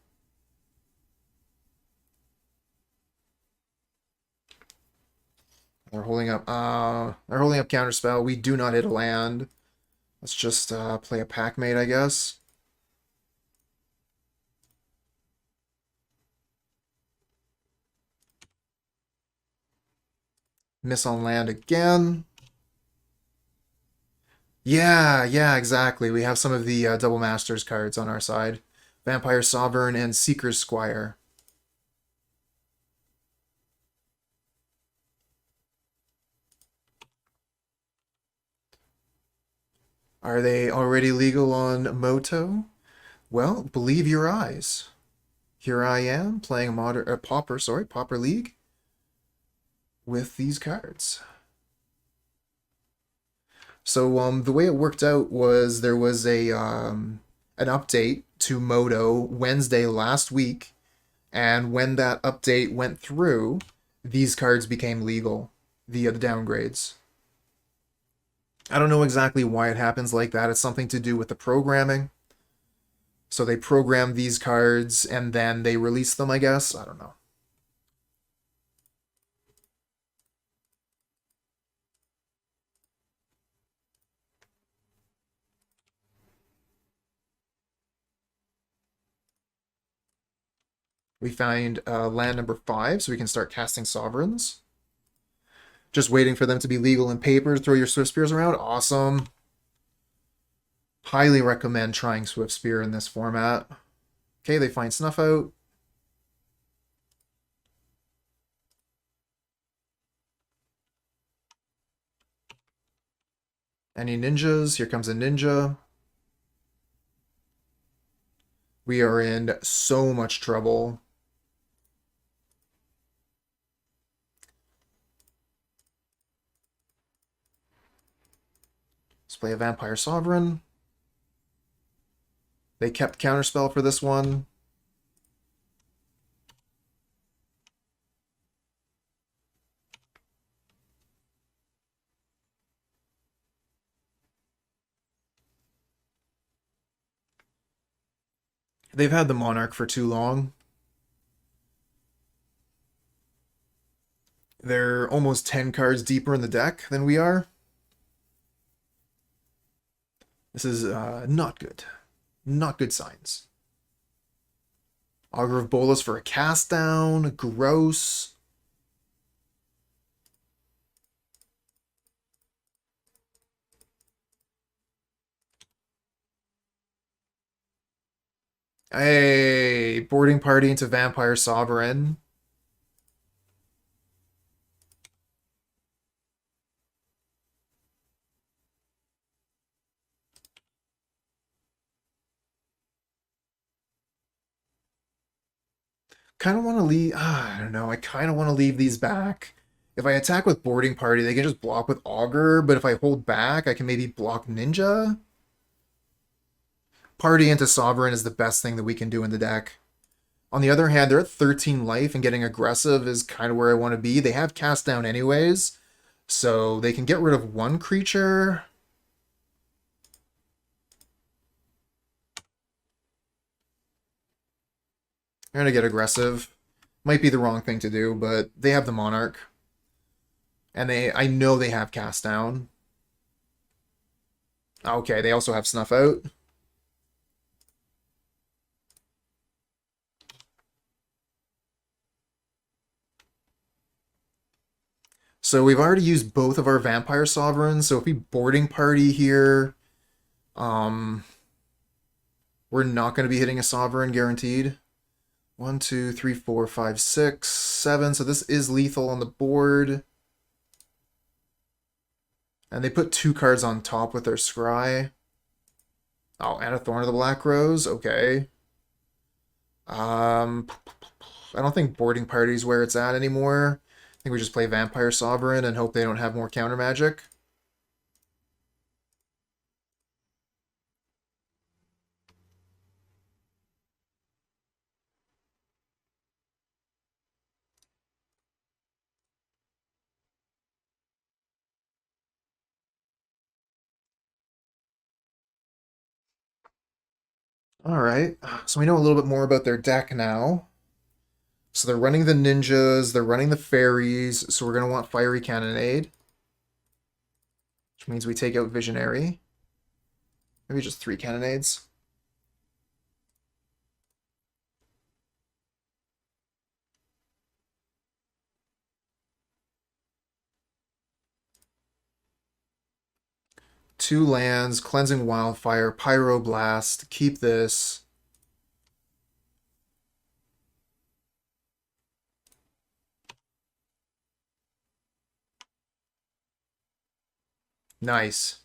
They're holding up Counterspell. We do not hit a land. Let's just play a Packmate, I guess. Miss on land again. Yeah, exactly. We have some of the Double Masters cards on our side. Vampire Sovereign and Seekers Squire. Are they already legal on Moto? Well, believe your eyes. Here I am playing Pauper League. with these cards. So the way it worked out was there was an update to Moto Wednesday last week, and when that update went through, these cards became legal via the downgrades. I don't know exactly why it happens like that. It's something to do with the programming. So they program these cards and then they release them, I guess. I don't know. We find land number 5, so we can start casting Sovereigns. Just waiting for them to be legal in paper. Throw your Swift Spears around. Awesome. Highly recommend trying Swift Spear in this format. Okay, they find Snuff Out. Any ninjas? Here comes a ninja. We are in so much trouble. Let's play a Vampire Sovereign. They kept Counterspell for this one. They've had the Monarch for too long. They're almost 10 cards deeper in the deck than we are. This is not good. Not good signs. Augur of Bolas for a cast down. Gross. Hey, boarding party into Vampire Sovereign. Kind of want to leave. I don't know. I kind of want to leave these back. If I attack with boarding party, they can just block with Augur, but if I hold back, I can maybe block Ninja. Party into Sovereign is the best thing that we can do in the deck. On the other hand, they're at 13 life, and getting aggressive is kind of where I want to be. They have cast down anyways, so they can get rid of one creature. They're going to get aggressive. Might be the wrong thing to do, but they have the Monarch. And I know they have cast down. Okay, they also have Snuff Out. So we've already used both of our Vampire Sovereigns, so if we boarding party here, we're not going to be hitting a Sovereign, guaranteed. 1, 2, 3, 4, 5, 6, 7. So this is lethal on the board. And they put 2 cards on top with their Scry. Oh, and a Thorn of the Black Rose. Okay. I don't think boarding party is where it's at anymore. I think we just play Vampire Sovereign and hope they don't have more counter magic. All right, so we know a little bit more about their deck now. So they're running the ninjas, they're running the fairies, so we're going to want Fiery Cannonade. Which means we take out Visionary. Maybe just 3 Cannonades. Two lands, Cleansing Wildfire, Pyroblast, keep this. Nice.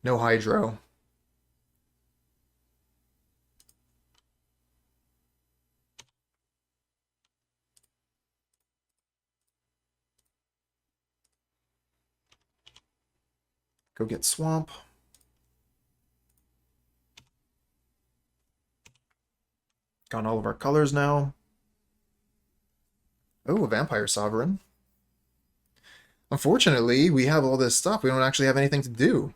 No Hydro. Go get Swamp. Got all of our colors now. Oh, a Vampire Sovereign. Unfortunately, we have all this stuff. We don't actually have anything to do.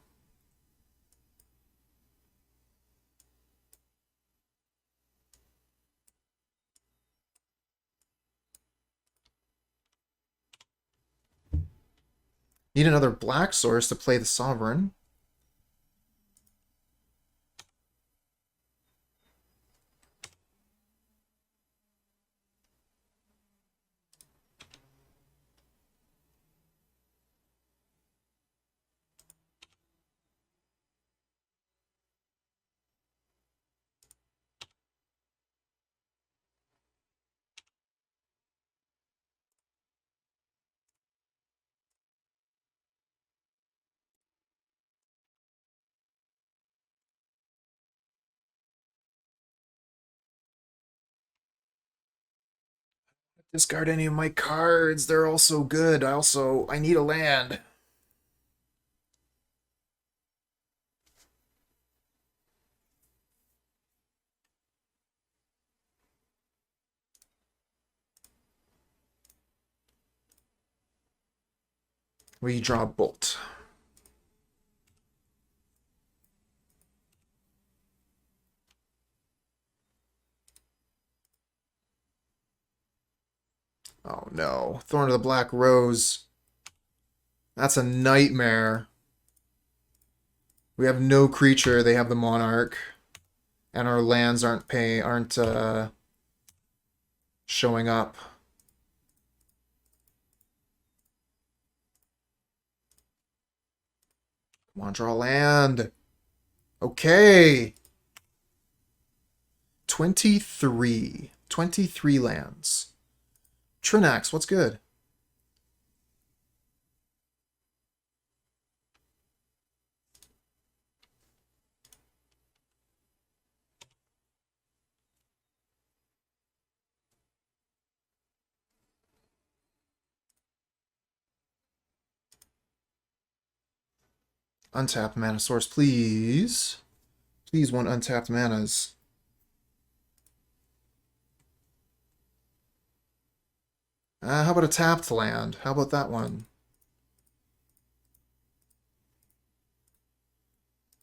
Need another black source to play the Sovereign. Discard any of my cards. They're all so good. I need a land. We draw Bolt. Oh no. Thorn of the Black Rose. That's a nightmare. We have no creature, they have the Monarch. And our lands aren't showing up. Come on, draw land. Okay. 23. 23 lands. Trinax, what's good? Untapped mana source, please. Please, one untapped manas. How about a tapped land? How about that one?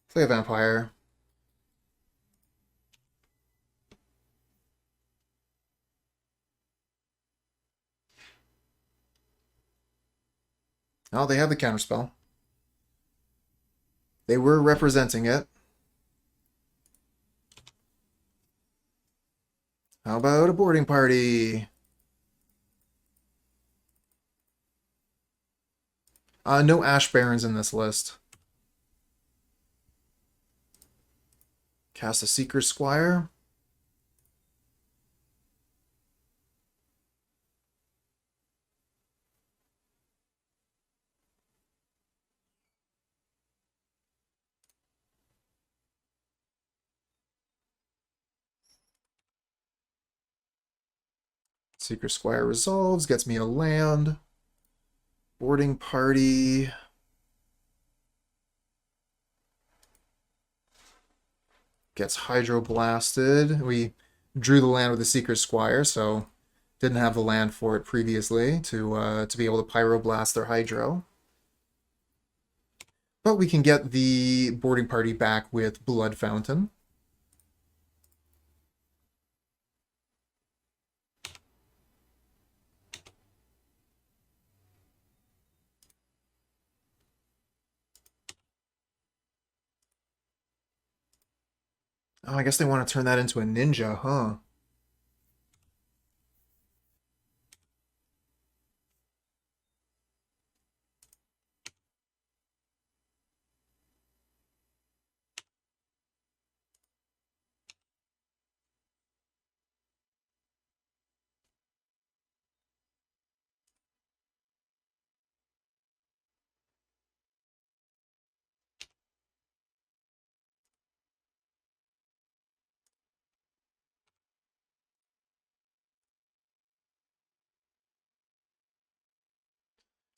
Play a vampire. Oh, they have the counterspell. They were representing it. How about a boarding party? No Ash Barons in this list. Cast a Seekers Squire. Seekers Squire resolves, gets me a land. Boarding party. Gets Hydro Blasted. We drew the land with the Seekers Squire, so didn't have the land for it previously to be able to Pyroblast their Hydro. But we can get the boarding party back with Blood Fountain. Oh, I guess they want to turn that into a ninja, huh?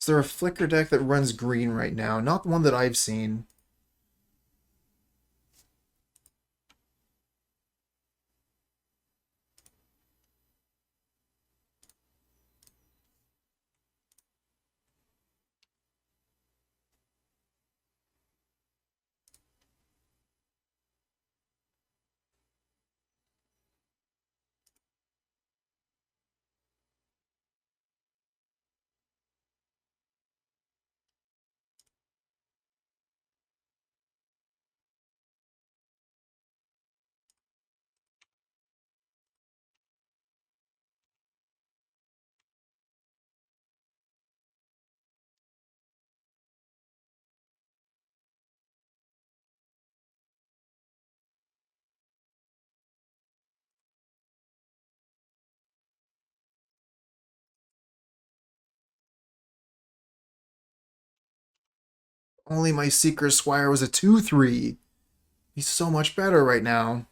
Is there a Flicker deck that runs green right now? Not the one that I've seen. Only my Seekers Squire was a 2/3. He's so much better right now.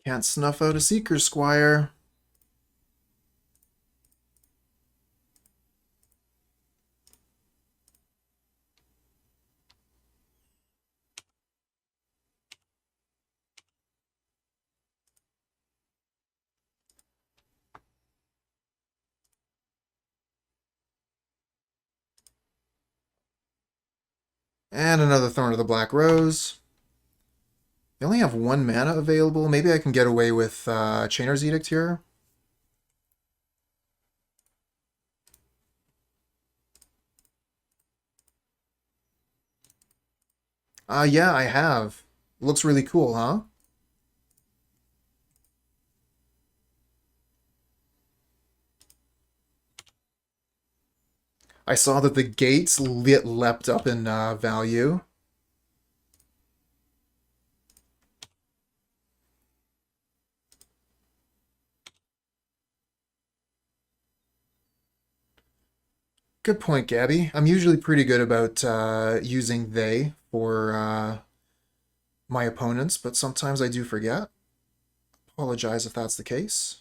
Can't snuff out a Seekers Squire. And another Thorn of the Black Rose. They only have 1 mana available. Maybe I can get away with Chainer's Edict here. Yeah, I have. Looks really cool, huh? I saw that the gates leapt up in value. Good point, Gabby. I'm usually pretty good about using they for my opponents, but sometimes I do forget. Apologize if that's the case.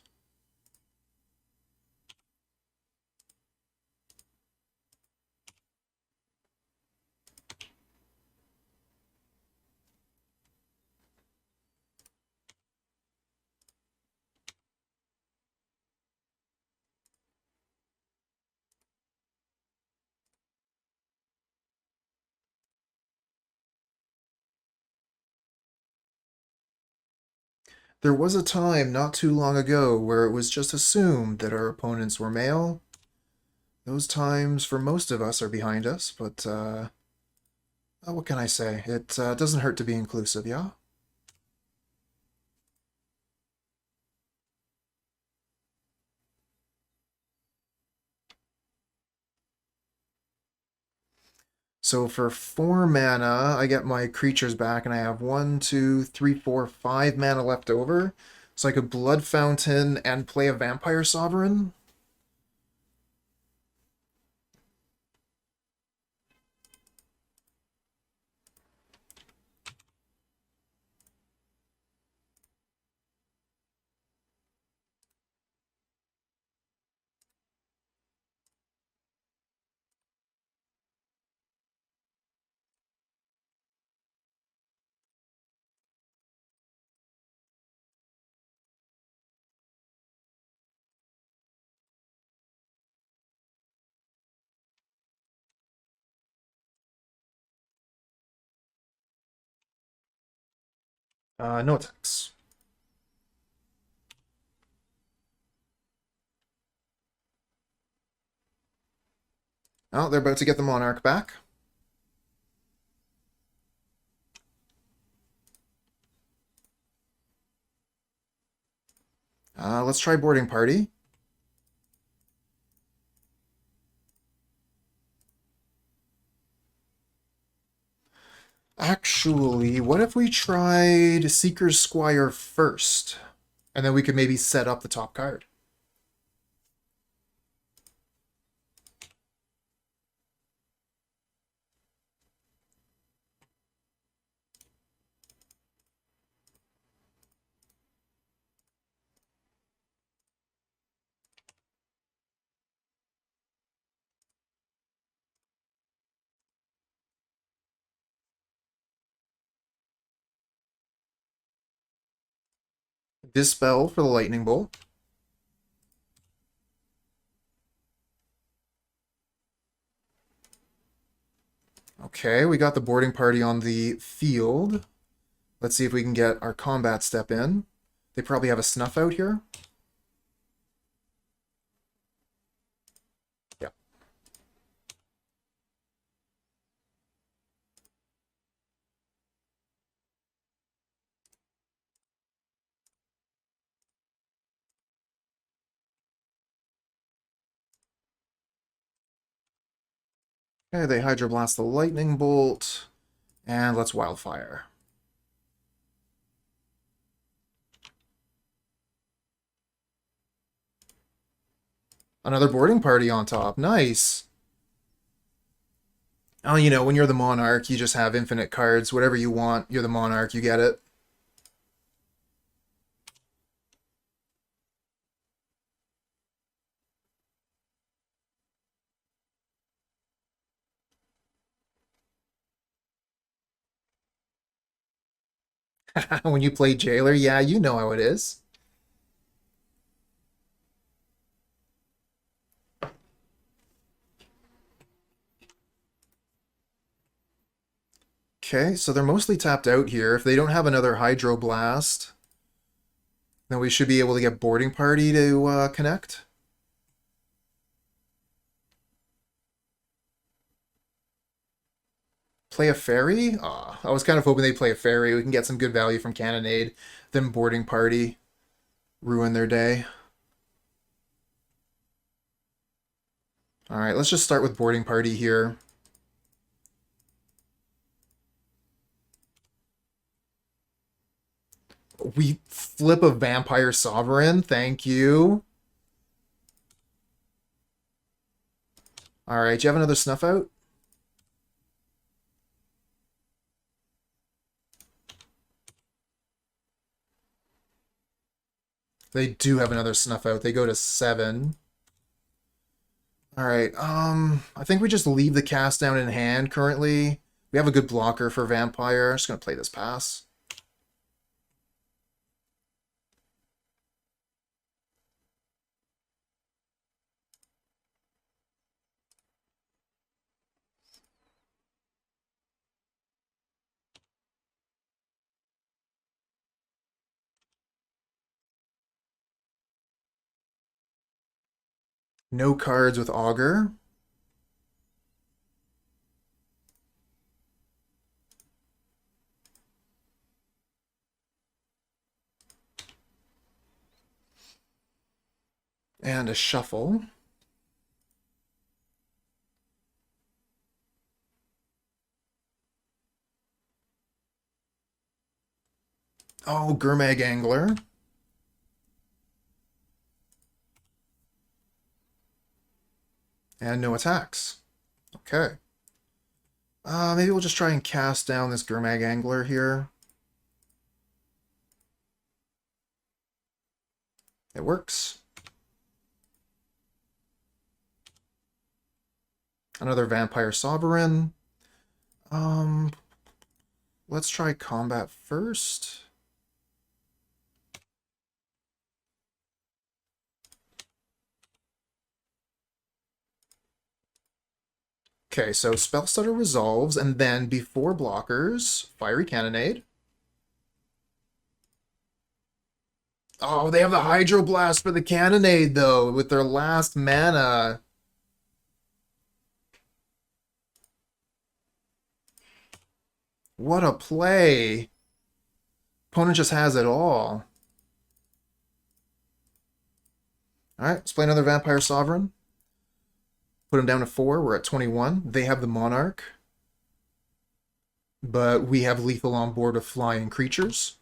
There was a time not too long ago where it was just assumed that our opponents were male. Those times, for most of us, are behind us, but what can I say? It doesn't hurt to be inclusive, yeah? So for 4 mana, I get my creatures back, and I have 1, 2, 3, 4, 5 mana left over. So I could Blood Fountain and play a Vampire Sovereign. No attacks. Oh, they're about to get the Monarch back. Let's try boarding party. Actually, what if we tried Seekers Squire first? And then we could maybe set up the top card. Dispel for the lightning bolt. Okay, we got the boarding party on the field. Let's see if we can get our combat step in. They probably have a snuff out here. Yep. Okay, they Hydroblast the lightning bolt. And let's Wildfire. Another boarding party on top. Nice. Oh, you know, when you're the Monarch, you just have infinite cards. Whatever you want, you're the Monarch, you get it. When you play Jailer, yeah, you know how it is. Okay, so they're mostly tapped out here. If they don't have another Hydroblast, then we should be able to get boarding party to connect. Play a Fairy? Aw, I was kind of hoping they'd play a Fairy. We can get some good value from Cannonade. Then boarding party. Ruin their day. Alright, let's just start with boarding party here. We flip a Vampire Sovereign. Thank you. Alright, do you have another snuff out? They do have another snuff out. They go to 7. Alright, I think we just leave the cast down in hand currently. We have a good blocker for Vampire. Just gonna play this pass. No cards with Augur. And a shuffle. Oh, Gurmag Angler. And no attacks. Okay. Maybe we'll just try and cast down this Gurmag Angler here. It works. Another Vampire Sovereign. Let's try combat first. Okay, so Spell Stutter resolves, and then before blockers, Fiery Cannonade. Oh, they have the Hydroblast for the Cannonade, though, with their last mana. What a play. Opponent just has it all. Alright, let's play another Vampire Sovereign. Put him down to 4. We're at 21. They have the Monarch. But we have lethal on board of flying creatures.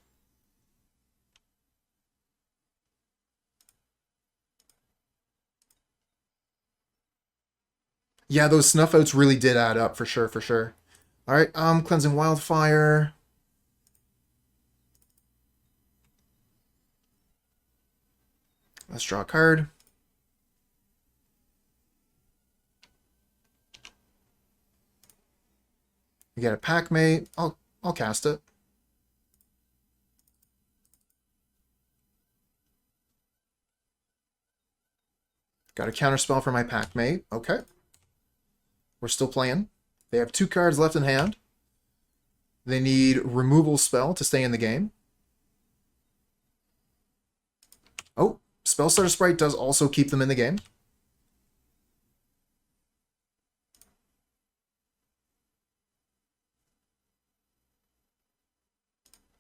Yeah, those snuff outs really did add up, for sure, for sure. Alright, Cleansing Wildfire. Let's draw a card. We get a Packmate. I'll cast it. Got a counterspell for my Packmate. Okay. We're still playing. They have 2 cards left in hand. They need removal spell to stay in the game. Oh, Spellstarter Sprite does also keep them in the game.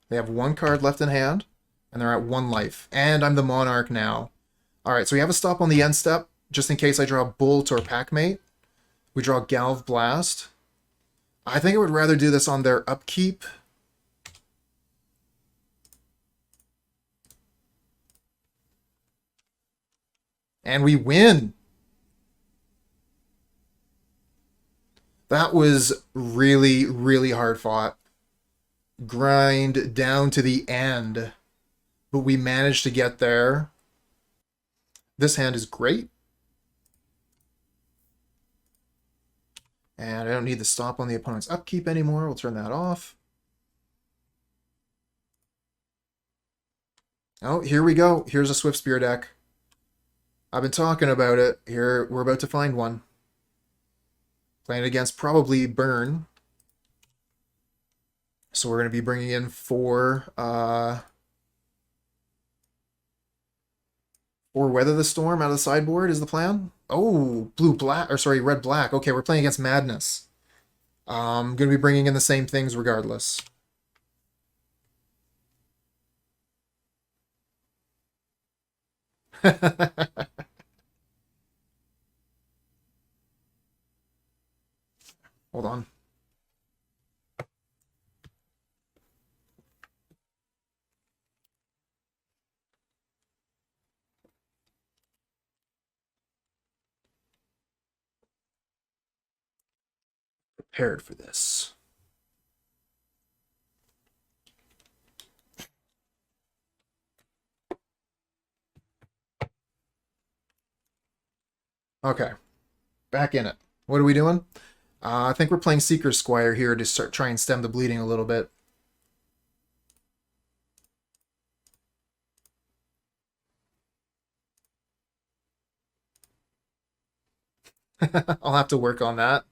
They have 1 card left in hand, and they're at 1 life. And I'm the Monarch now. Alright, so we have a stop on the end step, just in case I draw Bolt or Packmate. We draw Galv Blast. I think I would rather do this on their upkeep. And we win! That was really, really hard fought. Grind down to the end. But we managed to get there. This hand is great. And I don't need the stop on the opponent's upkeep anymore. We'll turn that off. Oh, here we go. Here's a Swiftspear deck. I've been talking about it. Here, we're about to find one. Playing against probably Burn. So we're going to be bringing in 4 Weather the Storm out of the sideboard is the plan. Oh, blue-black, or sorry, red-black. Okay, we're playing against Madness. I'm going to be bringing in the same things regardless. Hold on. Prepared for this. Okay, back in it. What are we doing? I think we're playing Seekers Squire here to try and stem the bleeding a little bit. I'll have to work on that.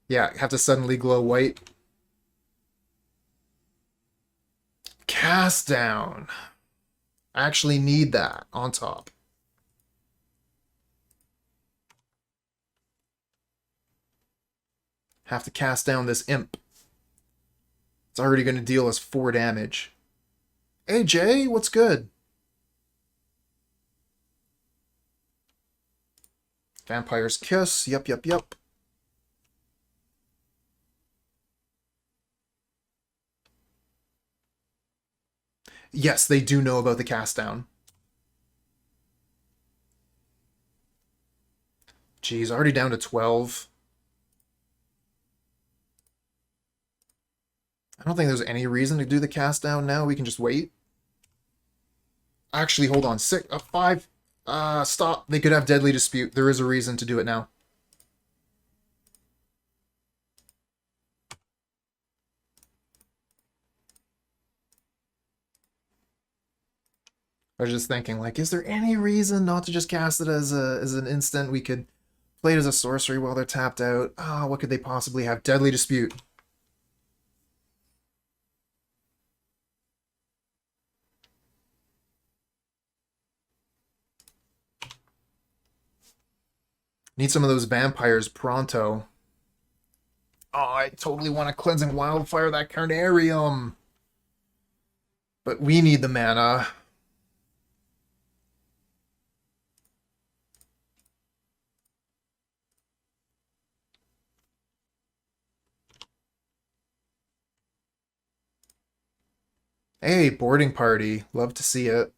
Yeah, have to suddenly glow white. Cast down. I actually need that on top. Have to cast down this imp. It's already going to deal us 4 damage. Hey, Jay, what's good? Vampire's Kiss. Yep, yep, yep. Yes, they do know about the cast down. Geez, already down to 12. I don't think there's any reason to do the cast down now. We can just wait. Actually, hold on. 5. Stop. They could have Deadly Dispute. There is a reason to do it now. I was just thinking, like, is there any reason not to just cast it as an instant? We could play it as a sorcery while they're tapped out. What could they possibly have? Deadly Dispute. Need some of those vampires pronto. Oh, I totally want to Cleansing Wildfire that Carnarium. But we need the mana. Hey, boarding party. Love to see it.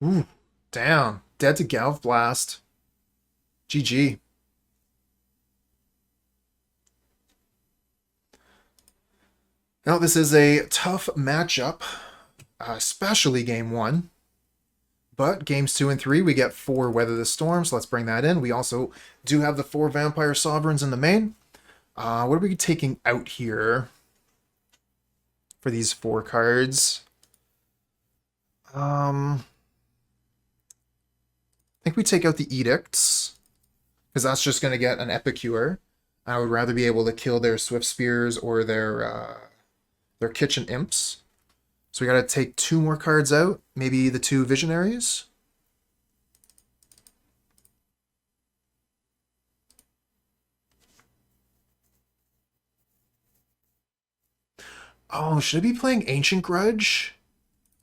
Ooh, damn. Dead to Galv Blast. GG. Now, this is a tough matchup, especially game 1. But games 2 and 3, we get 4 Weather the Storm, so let's bring that in. We also do have the 4 Vampire Sovereigns in the main. What are we taking out here for these 4 cards? I think we take out the Edicts, because that's just going to get an Epicure. I would rather be able to kill their Swift Spears or their Kitchen Imps. So we got to take 2 more cards out. Maybe the 2 Visionaries. Oh, should I be playing Ancient Grudge?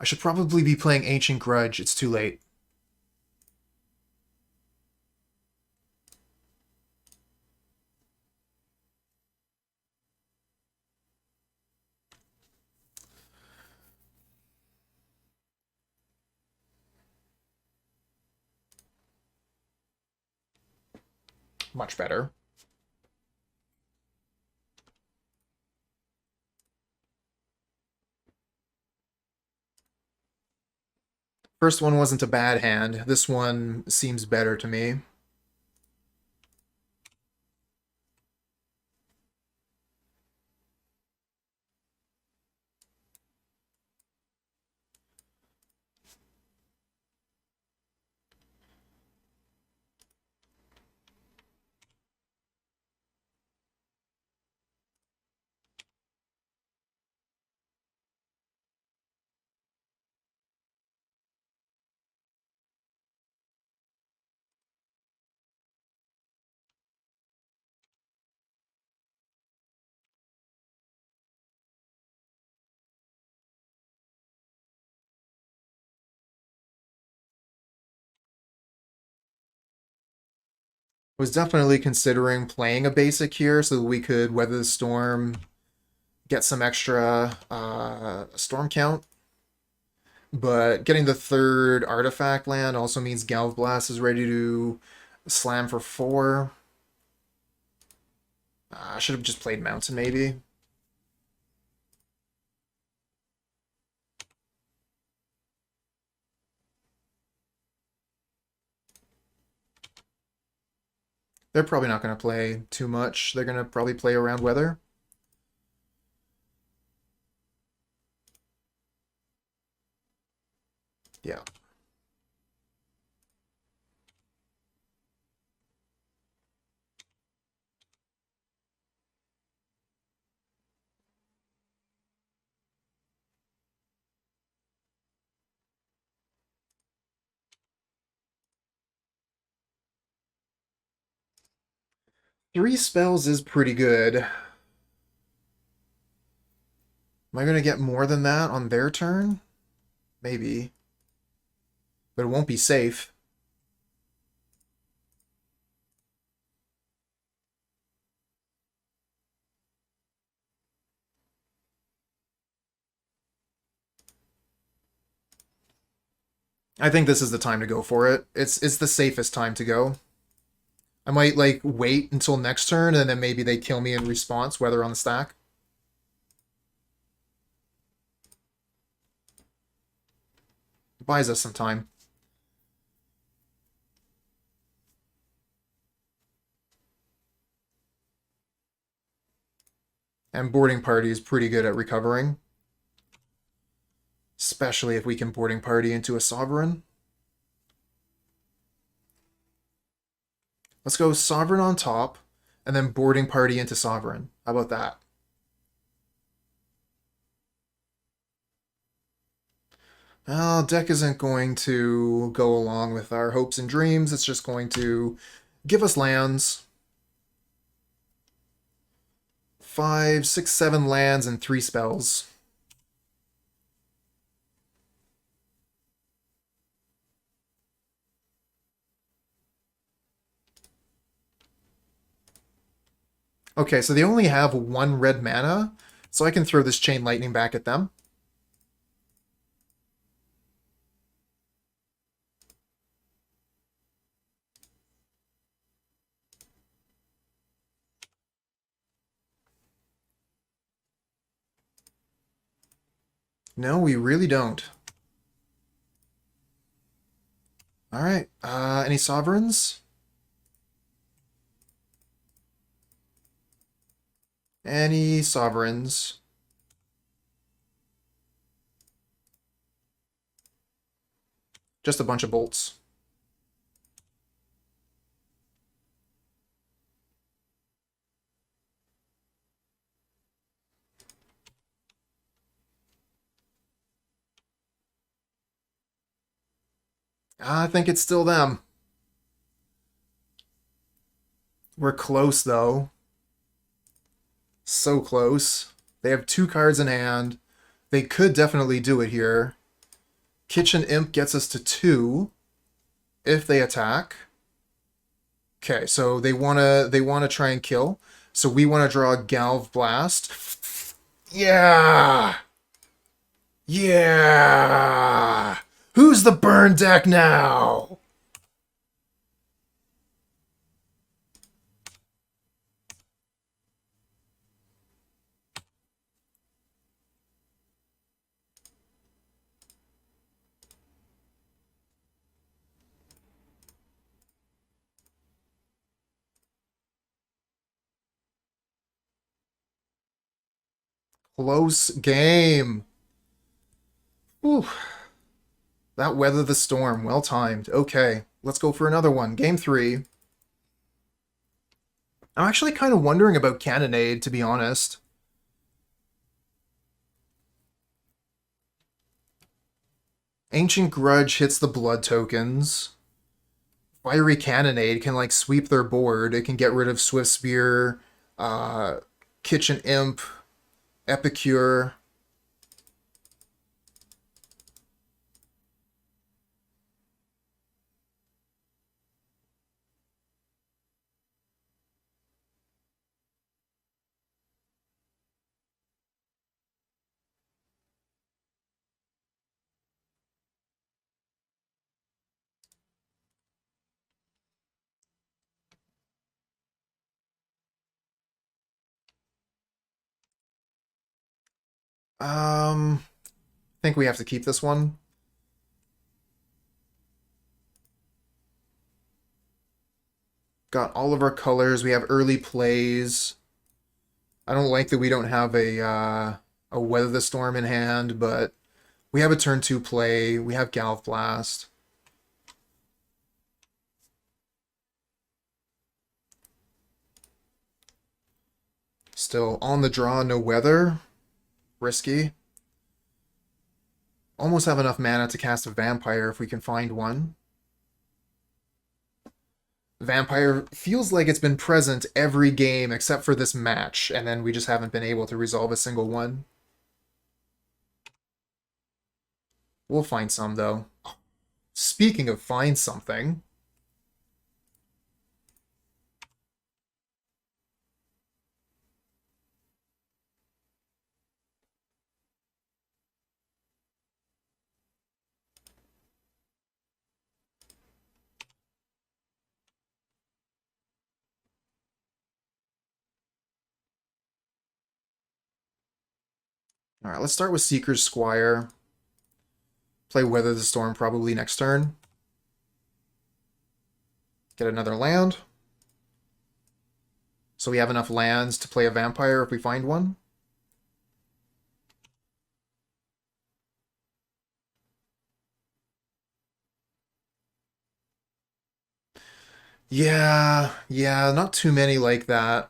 I should probably be playing Ancient Grudge. It's too late. Much better. First one wasn't a bad hand. This one seems better to me. Was definitely considering playing a basic here so that we could weather the storm, get some extra storm count. But getting the 3rd artifact land also means Galv Blast is ready to slam for 4. I should have just played Mountain, maybe. They're probably not going to play too much. They're going to probably play around weather. Yeah. Three spells is pretty good. Am I going to get more than that on their turn? Maybe. But it won't be safe. I think this is the time to go for it. It's the safest time to go. I might, like, wait until next turn, and then maybe they kill me in response, whether on the stack. It buys us some time. And boarding party is pretty good at recovering. Especially if we can boarding party into a Sovereign. Let's go Sovereign on top, and then boarding party into Sovereign. How about that? Well, deck isn't going to go along with our hopes and dreams. It's just going to give us lands. 5, 6, 7 lands and 3 spells. Okay, so they only have 1 red mana, so I can throw this Chain Lightning back at them. No, we really don't. Alright, any Sovereigns? Any Sovereigns? Just a bunch of bolts. I think it's still them. We're close, though. So close. They have 2 cards in hand. They could definitely do it here. Kitchen Imp gets us to 2 if they attack. Okay, so they wanna try and kill. So we wanna draw Galv Blast. Yeah! Yeah! Who's the burn deck now? Close game. Whew. That weathered the storm. Well timed. Okay, let's go for another one. Game 3. I'm actually kind of wondering about Cannonade, to be honest. Ancient Grudge hits the blood tokens. Fiery Cannonade can, like, sweep their board. It can get rid of Swift Spear, Kitchen Imp, Epicure. I think we have to keep this one. Got all of our colors. We have early plays. I don't like that we don't have a Weather the Storm in hand, but we have a turn 2 play. We have Galv Blast. Still on the draw, no weather. Risky. Almost have enough mana to cast a Vampire if we can find one. Vampire feels like it's been present every game except for this match, and then we just haven't been able to resolve a single one. We'll find some, though. Speaking of find something... Alright, let's start with Seekers Squire. Play Weather the Storm probably next turn. Get another land. So we have enough lands to play a Vampire if we find one. Yeah, not too many like that.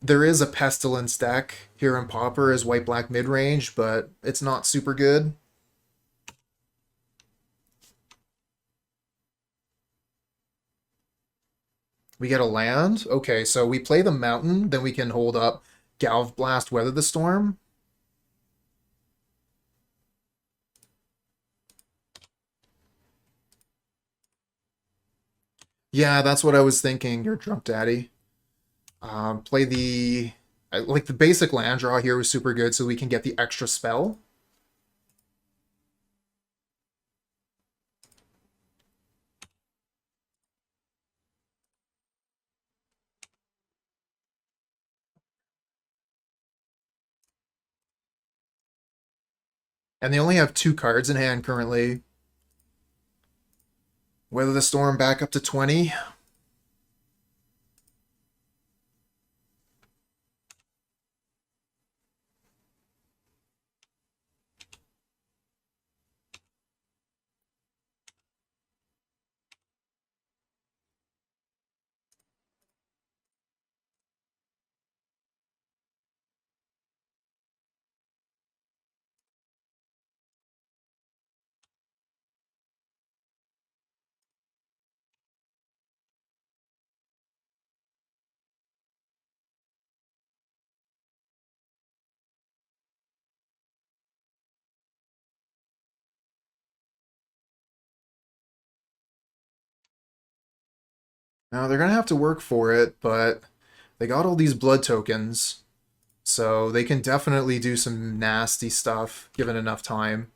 There is a Pestilence deck here in Pauper as white-black mid-range, but it's not super good. We get a land? Okay, so we play the mountain, then we can hold up Galv Blast, Weather the Storm. Yeah, that's what I was thinking. You're drunk, daddy. Play the... Like, the basic land draw here was super good, so we can get the extra spell. And they only have 2 cards in hand currently. Weather the Storm back up to 20. Now, they're going to have to work for it, but they got all these blood tokens, so they can definitely do some nasty stuff given enough time.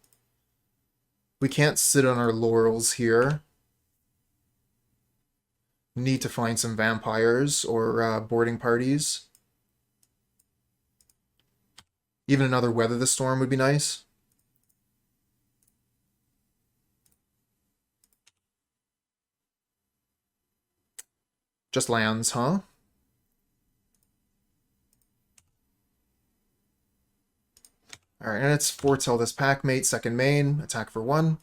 We can't sit on our laurels here. Need to find some vampires or boarding parties. Even another Weather the Storm would be nice. Just lands, huh? Alright, and it's foretell this Packmate, second main, attack for 1.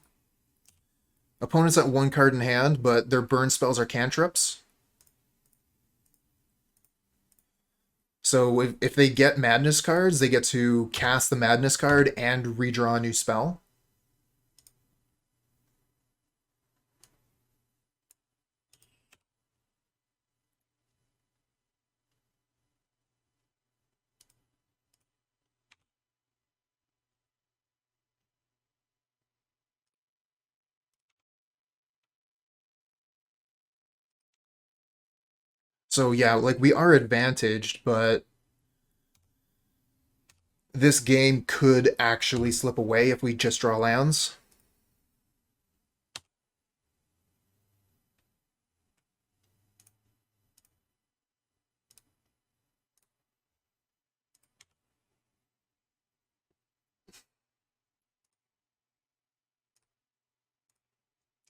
Opponents at 1 card in hand, but their burn spells are cantrips. So if they get Madness cards, they get to cast the Madness card and redraw a new spell. So yeah, like we are advantaged, but this game could actually slip away if we just draw lands.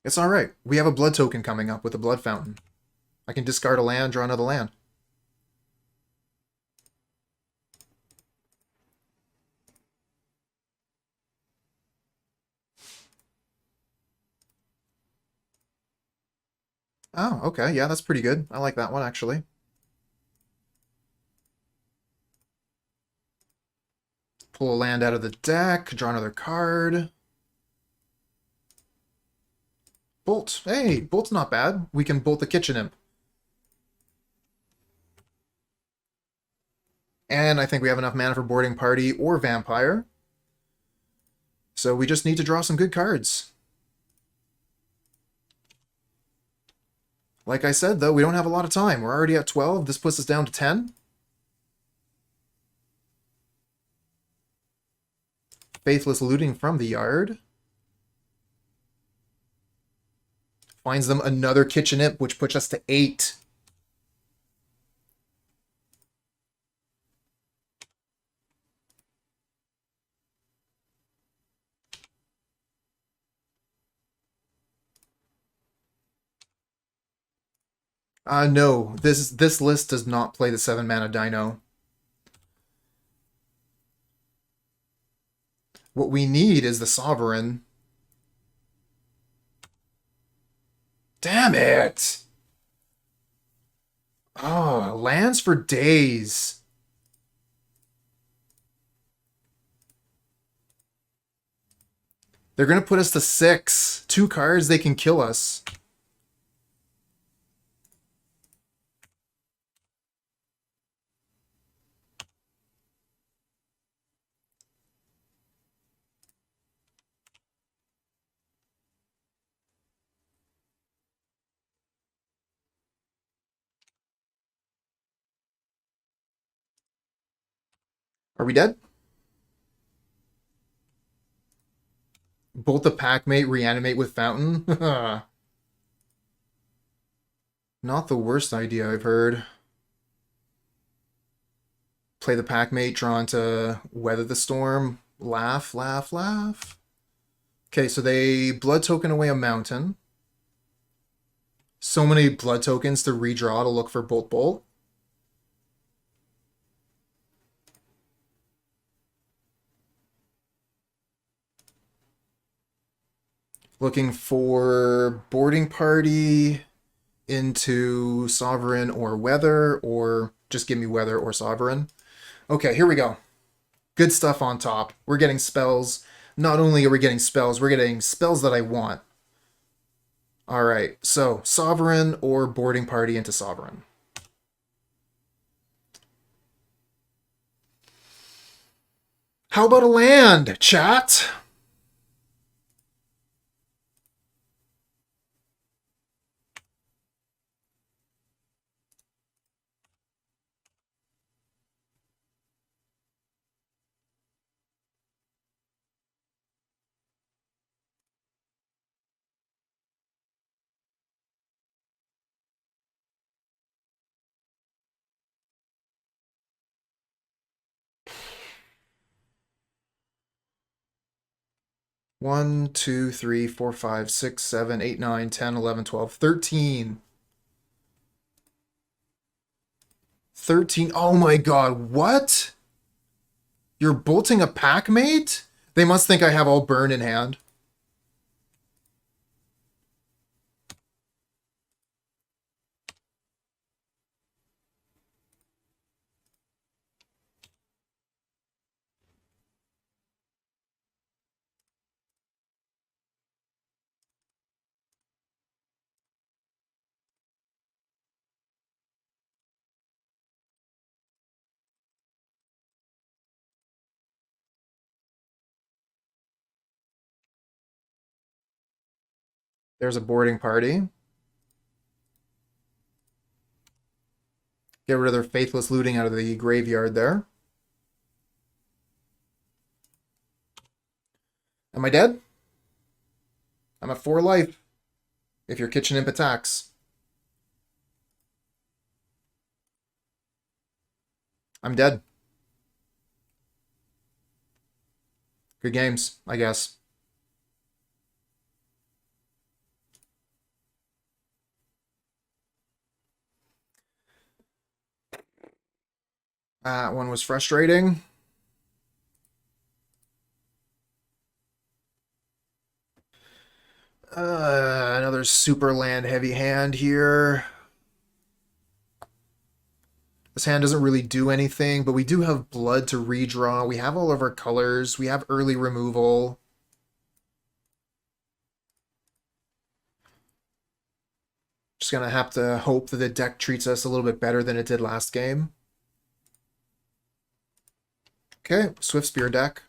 It's alright. We have a blood token coming up with a blood fountain. I can discard a land, draw another land. Oh, okay. Yeah, that's pretty good. I like that one, actually. Pull a land out of the deck, draw another card. Bolt. Hey, Bolt's not bad. We can bolt the Kitchen Imp. And I think we have enough mana for Boarding Party or Vampire. So we just need to draw some good cards. Like I said, though, we don't have a lot of time. We're already at 12. This puts us down to 10. Faithless looting from the yard. Finds them another Kitchen Imp, which puts us to 8. No, this list does not play the 7 mana Dino. What we need is the Sovereign. Damn it! Oh, lands for days. They're gonna put us to 6. 2 cards, they can kill us. Are we dead? Bolt the Packmate, reanimate with Fountain? Not the worst idea I've heard. Play the Packmate, drawn to Weather the Storm. Laugh, laugh, laugh. Okay, so they blood token away a mountain. So many blood tokens to redraw to look for Bolt Bolt. Looking for boarding party into Sovereign or Weather, or just give me Weather or Sovereign. Okay, here we go. Good stuff on top. We're getting spells. Not only are we getting spells, we're getting spells that I want. Alright, so Sovereign or boarding party into Sovereign. How about a land, chat? One, 2, 3, 4, 5, 6, 7, 8, 9, 10, 11, 12, 13. 13. Oh my god, what? You're bolting a Packmate? They must think I have all burn in hand. There's a boarding party. Get rid of their faithless looting out of the graveyard there. Am I dead? I'm at 4 life. If your kitchen imp attacks. I'm dead. Good games, I guess. That one was frustrating. Another super land heavy hand here. This hand doesn't really do anything, but we do have blood to redraw. We have all of our colors. We have early removal. Just gonna have to hope that the deck treats us a little bit better than it did last game. Okay, Swift Spear deck.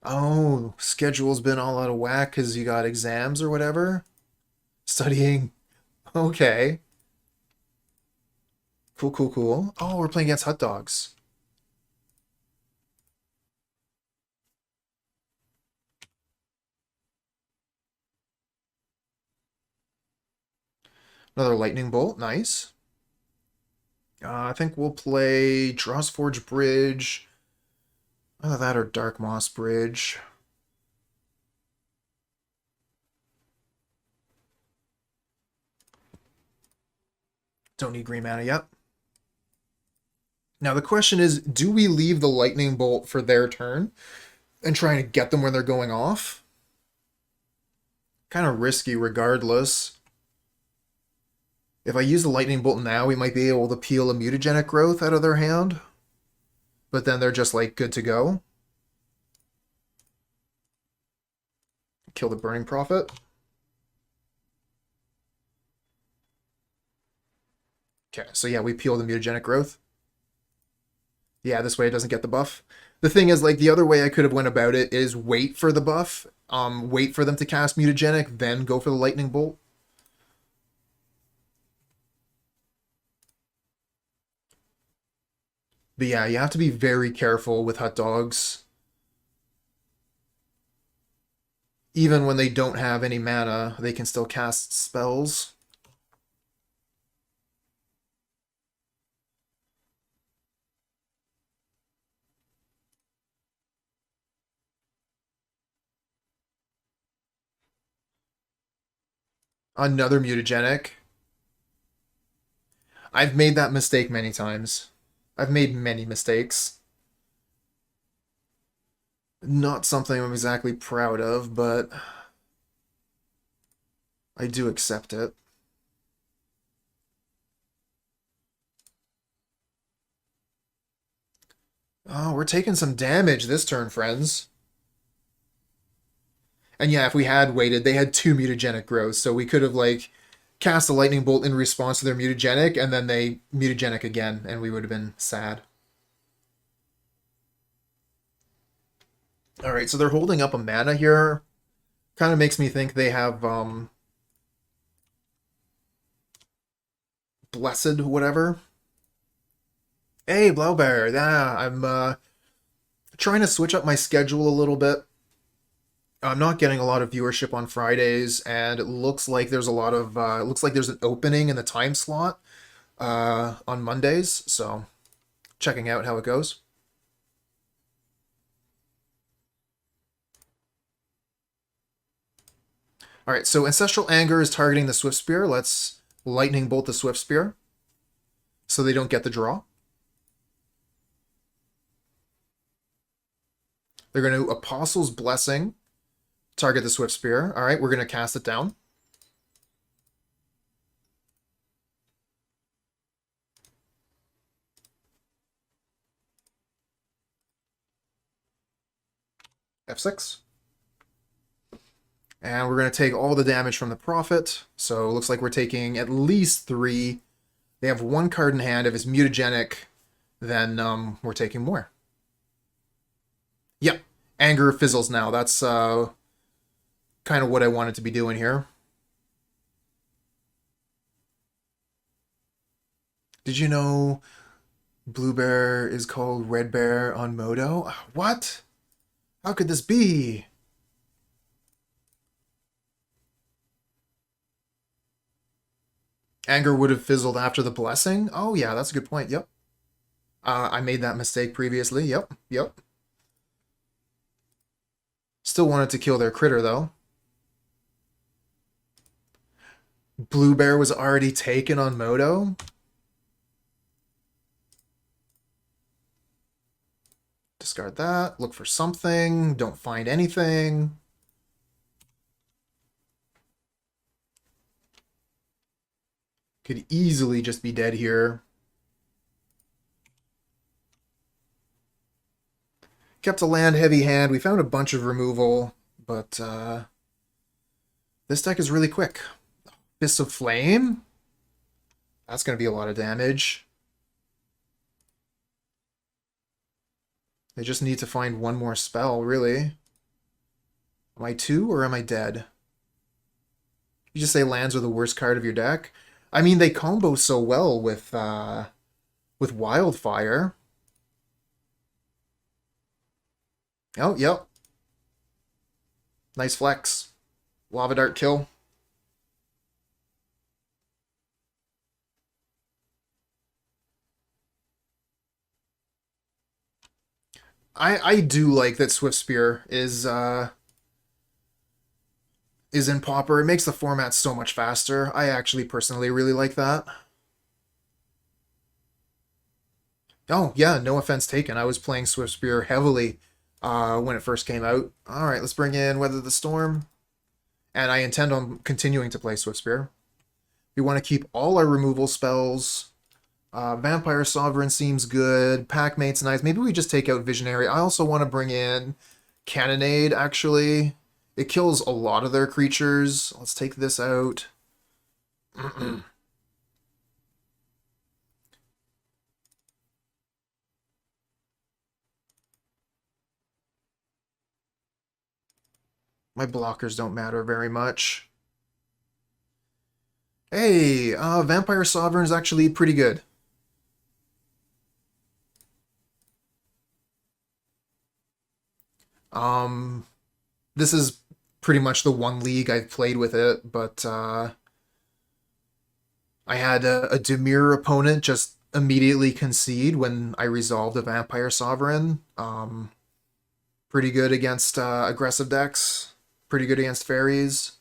Oh, schedule's been all out of whack because you got exams or whatever? Studying. Okay. Cool, cool, cool. Oh, we're playing against hot dogs. Another lightning bolt. Nice. I think we'll play Drossforge Bridge. Either that or Darkmoss Bridge. Don't need green mana yet. Now the question is, do we leave the lightning bolt for their turn and trying to get them when they're going off? Kind of risky regardless. If I use the lightning bolt now, we might be able to peel a mutagenic growth out of their hand. But then they're just like good to go. Kill the Burning Prophet. Okay, so yeah, we peel the mutagenic growth. Yeah, this way it doesn't get the buff. The thing is, like, the other way I could have went about it is wait for the buff wait for them to cast Mutagenic, then go for the Lightning Bolt. But yeah, you have to be very careful with Hut Dogs. Even when they don't have any mana, they can still cast spells. Another Mutagenic. I've made that mistake many times. I've made many mistakes. Not something I'm exactly proud of, but I do accept it. Oh, we're taking some damage this turn, friends. And yeah, if we had waited, they had 2 mutagenic growths, so we could have, like, cast a lightning bolt in response to their mutagenic, and then they mutagenic again, and we would have been sad. Alright, so they're holding up a mana here. Kind of makes me think they have, Blessed whatever. Hey, Blowbear, yeah, I'm, trying to switch up my schedule a little bit. I'm not getting a lot of viewership on Fridays, and it looks like there's a lot of it looks like there's an opening in the time slot on Mondays. So checking out how it goes. All right, so Ancestral Anger is targeting the Swift Spear. Let's Lightning Bolt the Swift Spear so they don't get the draw. They're going to Apostle's Blessing, target the Swift Spear. All right, we're going to cast it down. F6. And we're going to take all the damage from the Prophet. So it looks like we're taking at least 3. They have 1 card in hand. If it's mutagenic, then we're taking more. Yep. Anger fizzles now. That's kind of what I wanted to be doing here. Did you know Blue Bear is called Red Bear on Modo? What? How could this be? Anger would have fizzled after the blessing? Oh yeah, that's a good point. Yep. I made that mistake previously. Yep. Yep. Still wanted to kill their critter, though. Blue Bear was already taken on Modo. Discard that. Look for something. Don't find anything. Could easily just be dead here. Kept a land heavy hand. We found a bunch of removal, but this deck is really quick. Fist of Flame? That's going to be a lot of damage. They just need to find one more spell, really. Am I 2 or am I dead? You just say lands are the worst card of your deck? I mean, they combo so well with Wildfire. Oh, yep. Nice flex. Lava Dart kill. I do like that Swift Spear is in Pauper. It makes the format so much faster. I actually personally really like that. Oh, yeah, no offense taken. I was playing Swift Spear heavily when it first came out. All right, let's bring in Weather the Storm. And I intend on continuing to play Swift Spear. We want to keep all our removal spells. Vampire Sovereign seems good. Packmate's nice. Maybe we just take out Visionary. I also want to bring in Cannonade, actually. It kills a lot of their creatures. Let's take this out. My blockers don't matter very much. Hey, Vampire Sovereign is actually pretty good. This is pretty much the one league I've played with it, but I had a Dimir opponent just immediately concede when I resolved a Vampire Sovereign. Pretty good against aggressive decks. Pretty good against Faeries.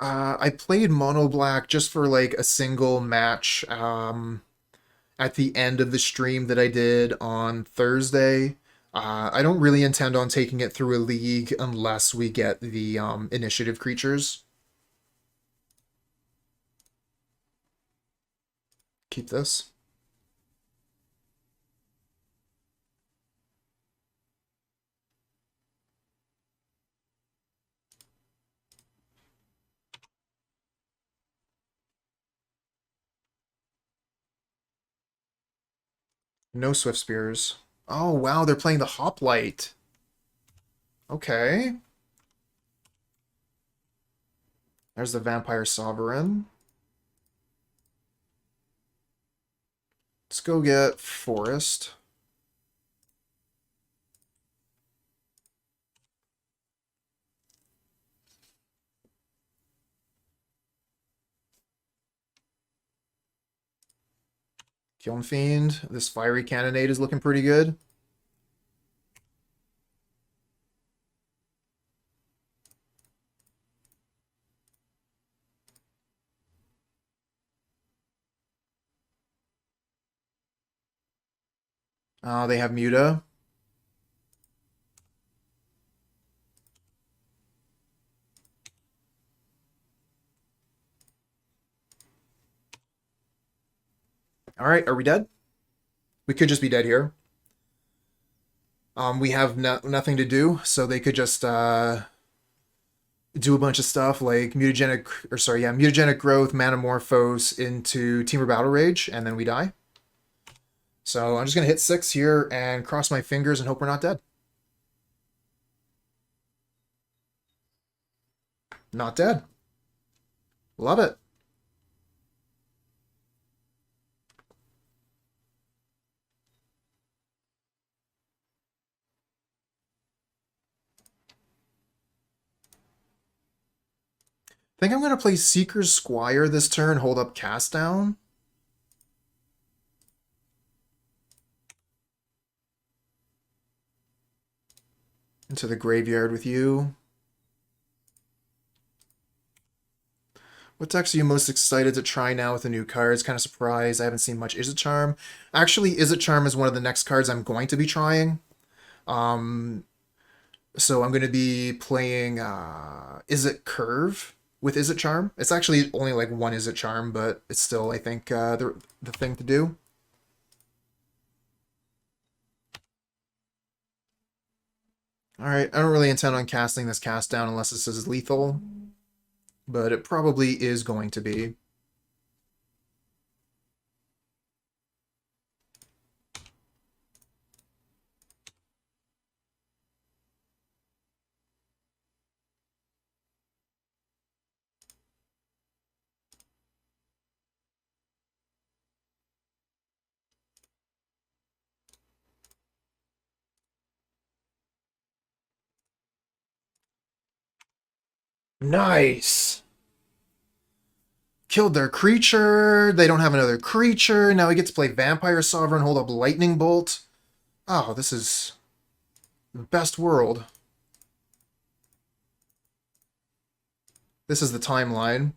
I played Mono Black just for like a single match at the end of the stream that I did on Thursday. I don't really intend on taking it through a league unless we get the initiative creatures. Keep this. No Swift Spears. Oh, wow, they're playing the Hoplite. Okay. There's the Vampire Sovereign. Let's go get Forest. Kiln Fiend. This Fiery Cannonade is looking pretty good. They have Muta. Alright, are we dead? We could just be dead here. We have nothing to do, so they could just do a bunch of stuff like mutagenic growth, Manamorphose into Temur Battle Rage, and then we die. So I'm just gonna hit 6 here and cross my fingers and hope we're not dead. Not dead. Love it. I think I'm going to play Seekers Squire this turn, hold up Cast Down. Into the graveyard with you. What decks are you most excited to try now with the new cards? Kind of surprised. I haven't seen much Izzet Charm. Actually, Izzet Charm is one of the next cards I'm going to be trying. So I'm going to be playing Izzet Curve with Izzet Charm. It's actually only like one Izzet Charm, but it's still, I think, the thing to do. Alright, I don't really intend on casting this cast down unless this is lethal, but it probably is going to be. Nice! Killed their creature. They don't have another creature. Now we get to play Vampire Sovereign, hold up Lightning Bolt. Oh, this is the best world. This is the timeline.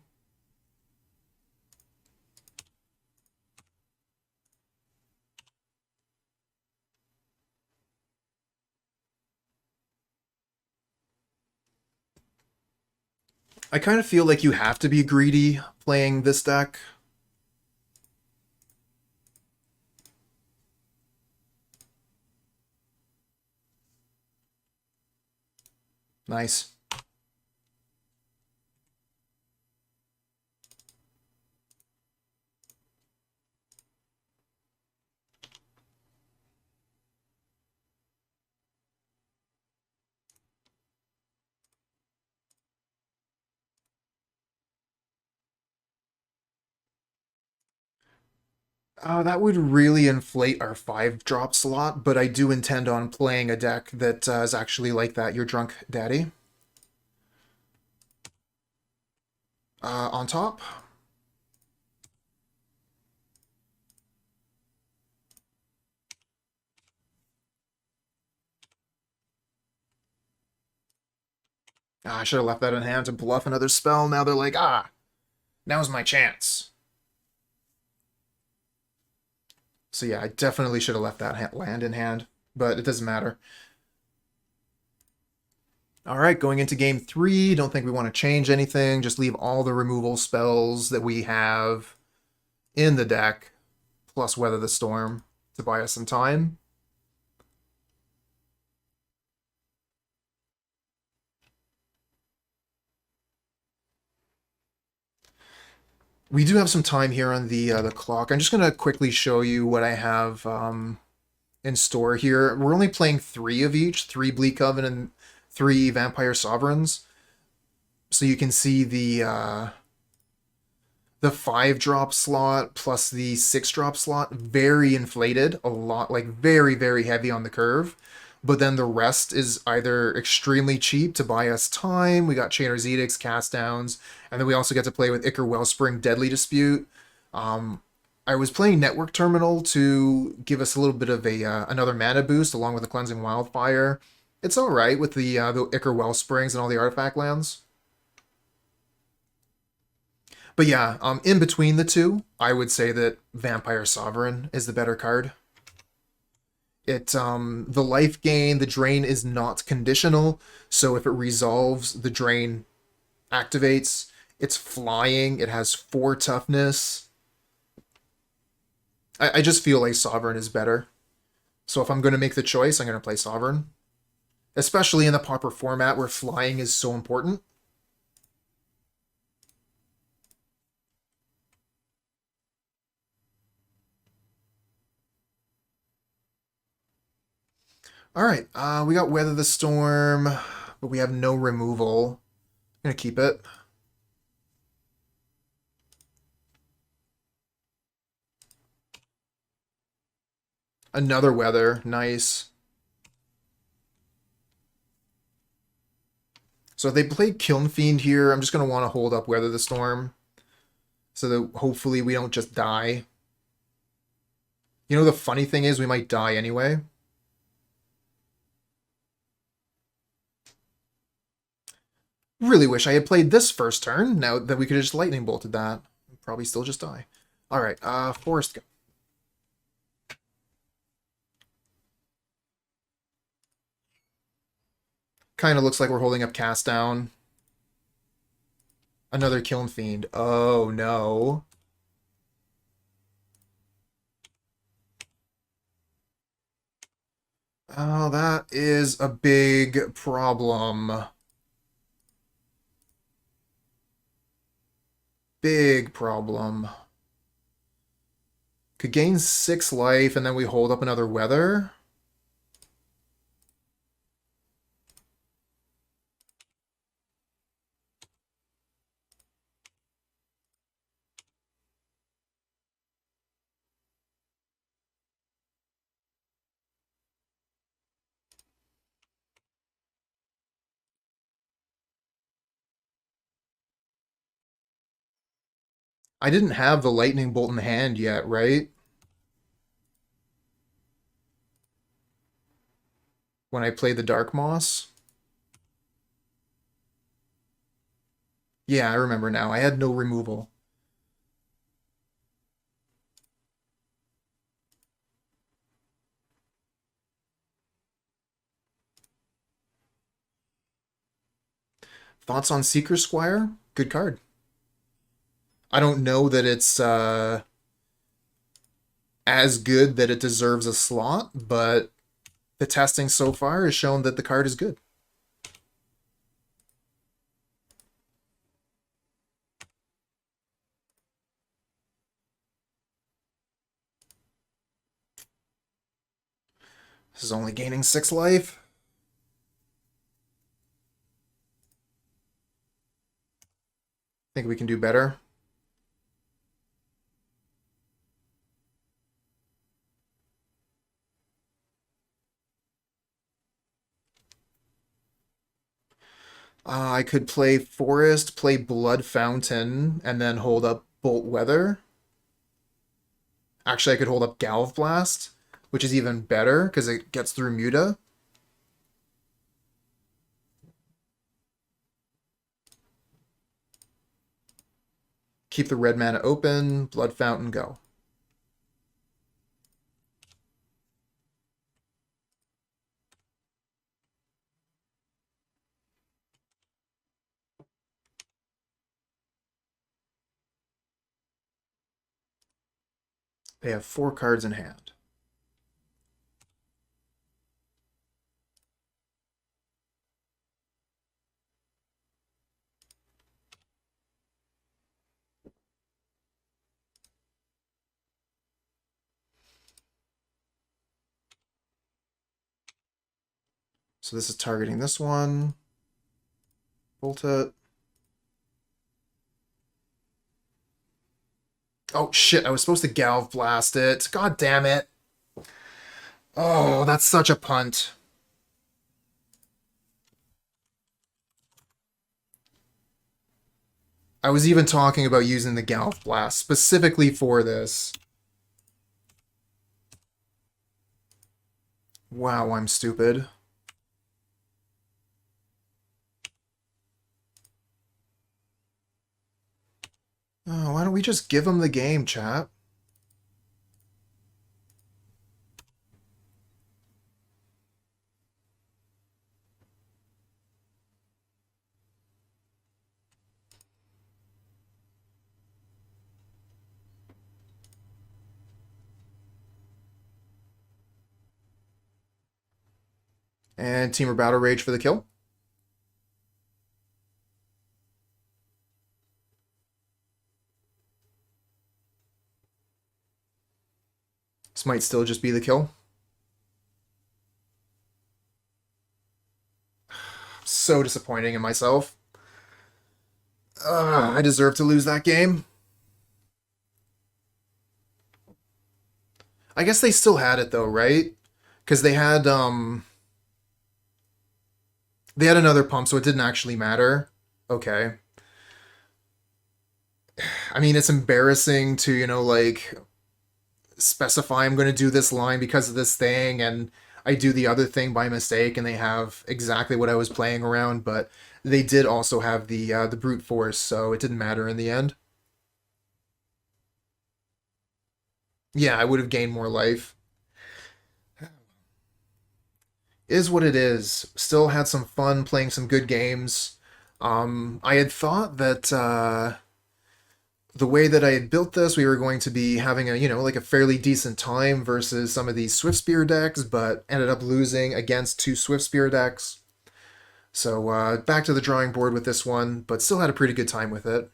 I kind of feel like you have to be greedy playing this deck. Nice. That would really inflate our 5-drop slot, but I do intend on playing a deck that is actually like that, Your Drunk Daddy. On top. I should have left that in hand to bluff another spell. Now they're like, now's my chance. So yeah, I definitely should have left that land in hand, but it doesn't matter. All right, going into game 3, don't think we want to change anything. Just leave all the removal spells that we have in the deck, plus Weather the Storm to buy us some time. We do have some time here on the clock. I'm just going to quickly show you what I have in store here. We're only playing 3 of each, 3 Bleak Coven and 3 Vampire Sovereigns. So you can see the 5-drop slot plus the 6-drop slot, very inflated, a lot, like very, very heavy on the curve. But then the rest is either extremely cheap to buy us time. We got Chainer's Edicts, Cast Downs, and then we also get to play with Ichor Wellspring, Deadly Dispute. I was playing Network Terminal to give us a little bit of a another mana boost along with the Cleansing Wildfire. It's all right with the Ichor Wellsprings and all the artifact lands. But yeah, in between the two, I would say that Vampire Sovereign is the better card. The life gain, the drain is not conditional, so if it resolves, the drain activates. It's flying, it has 4 toughness. I just feel like Sovereign is better. So if I'm going to make the choice, I'm going to play Sovereign. Especially in the Pauper format where flying is so important. All right, we got Weather the Storm, but we have no removal. I'm gonna keep it. Another Weather, nice. So if they play Kiln Fiend here, I'm just gonna want to hold up Weather the Storm, so that hopefully we don't just die. You know, the funny thing is we might die anyway. Really wish I had played this first turn. Now that we could have just lightning bolted that. Probably still just die. Alright, Forest. Kind of looks like we're holding up Cast Down. Another Kiln Fiend. Oh no. Oh, that is a big problem. Big problem. Could gain 6 life, and then we hold up another Weather. I didn't have the Lightning Bolt in hand yet, right? When I played the Darkmoss. Yeah, I remember now. I had no removal. Thoughts on Seekers Squire? good card. I don't know that it's as good that it deserves a slot, but the testing so far has shown that the card is good. This is only gaining 6 life. Think we can do better. I could play Forest, play Blood Fountain, and then hold up Bolt Weather. Actually, I could hold up Galv Blast, which is even better because it gets through Muta. Keep the red mana open, Blood Fountain, go. They have 4 cards in hand. So this is targeting this one. Bolt it. Oh shit, I was supposed to Galv Blast it. God damn it. Oh, that's such a punt. I was even talking about using the Galv Blast specifically for this. Wow, I'm stupid. Oh, why don't we just give him the game, chat? And Temur Battle Rage for the kill. This might still just be the kill. So disappointing in myself. I deserve to lose that game. I guess they still had it though, right? Because they had another pump, so it didn't actually matter. Okay. I mean, it's embarrassing to, you know, like, specify I'm going to do this line because of this thing, and I do the other thing by mistake, and they have exactly what I was playing around, but they did also have the brute force, so it didn't matter in the end. Yeah, I would have gained more life. Is what it is. Still had some fun playing some good games. I had thought that the way that I had built this, we were going to be having a, you know, like a fairly decent time versus some of these Swiftspear decks, but ended up losing against 2 Swiftspear decks. So back to the drawing board with this one, but still had a pretty good time with it.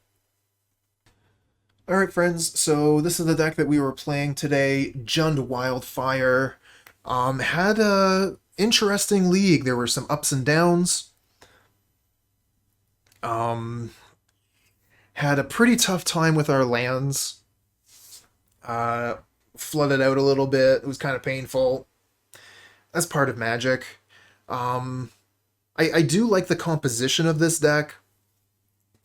Alright friends, so this is the deck that we were playing today, Jund Wildfire. Had a interesting league. There were some ups and downs. Had a pretty tough time with our lands. Flooded out a little bit. It was kind of painful. That's part of Magic. I do like the composition of this deck.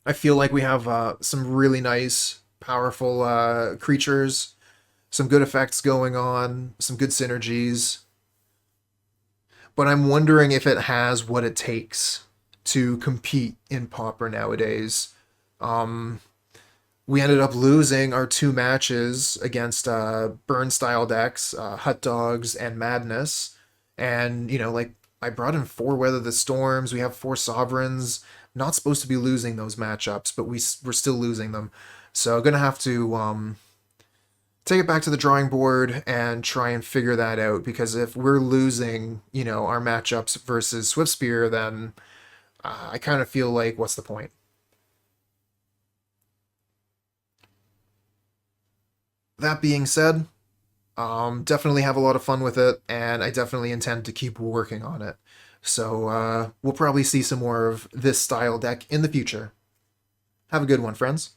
I feel like we have some really nice, powerful creatures, some good effects going on, some good synergies. But I'm wondering if it has what it takes to compete in Pauper nowadays. We ended up losing our 2 matches against burn style decks, Hut Dogs and Madness. And, you know, like, I brought in 4 Weather the Storms. We have 4 Sovereigns. Not supposed to be losing those matchups, but we're still losing them. So I'm going to have to take it back to the drawing board and try and figure that out, because if we're losing, our matchups versus Swiftspear, then I kind of feel like, what's the point? That being said, definitely have a lot of fun with it, and I definitely intend to keep working on it. So we'll probably see some more of this style deck in the future. Have a good one, friends.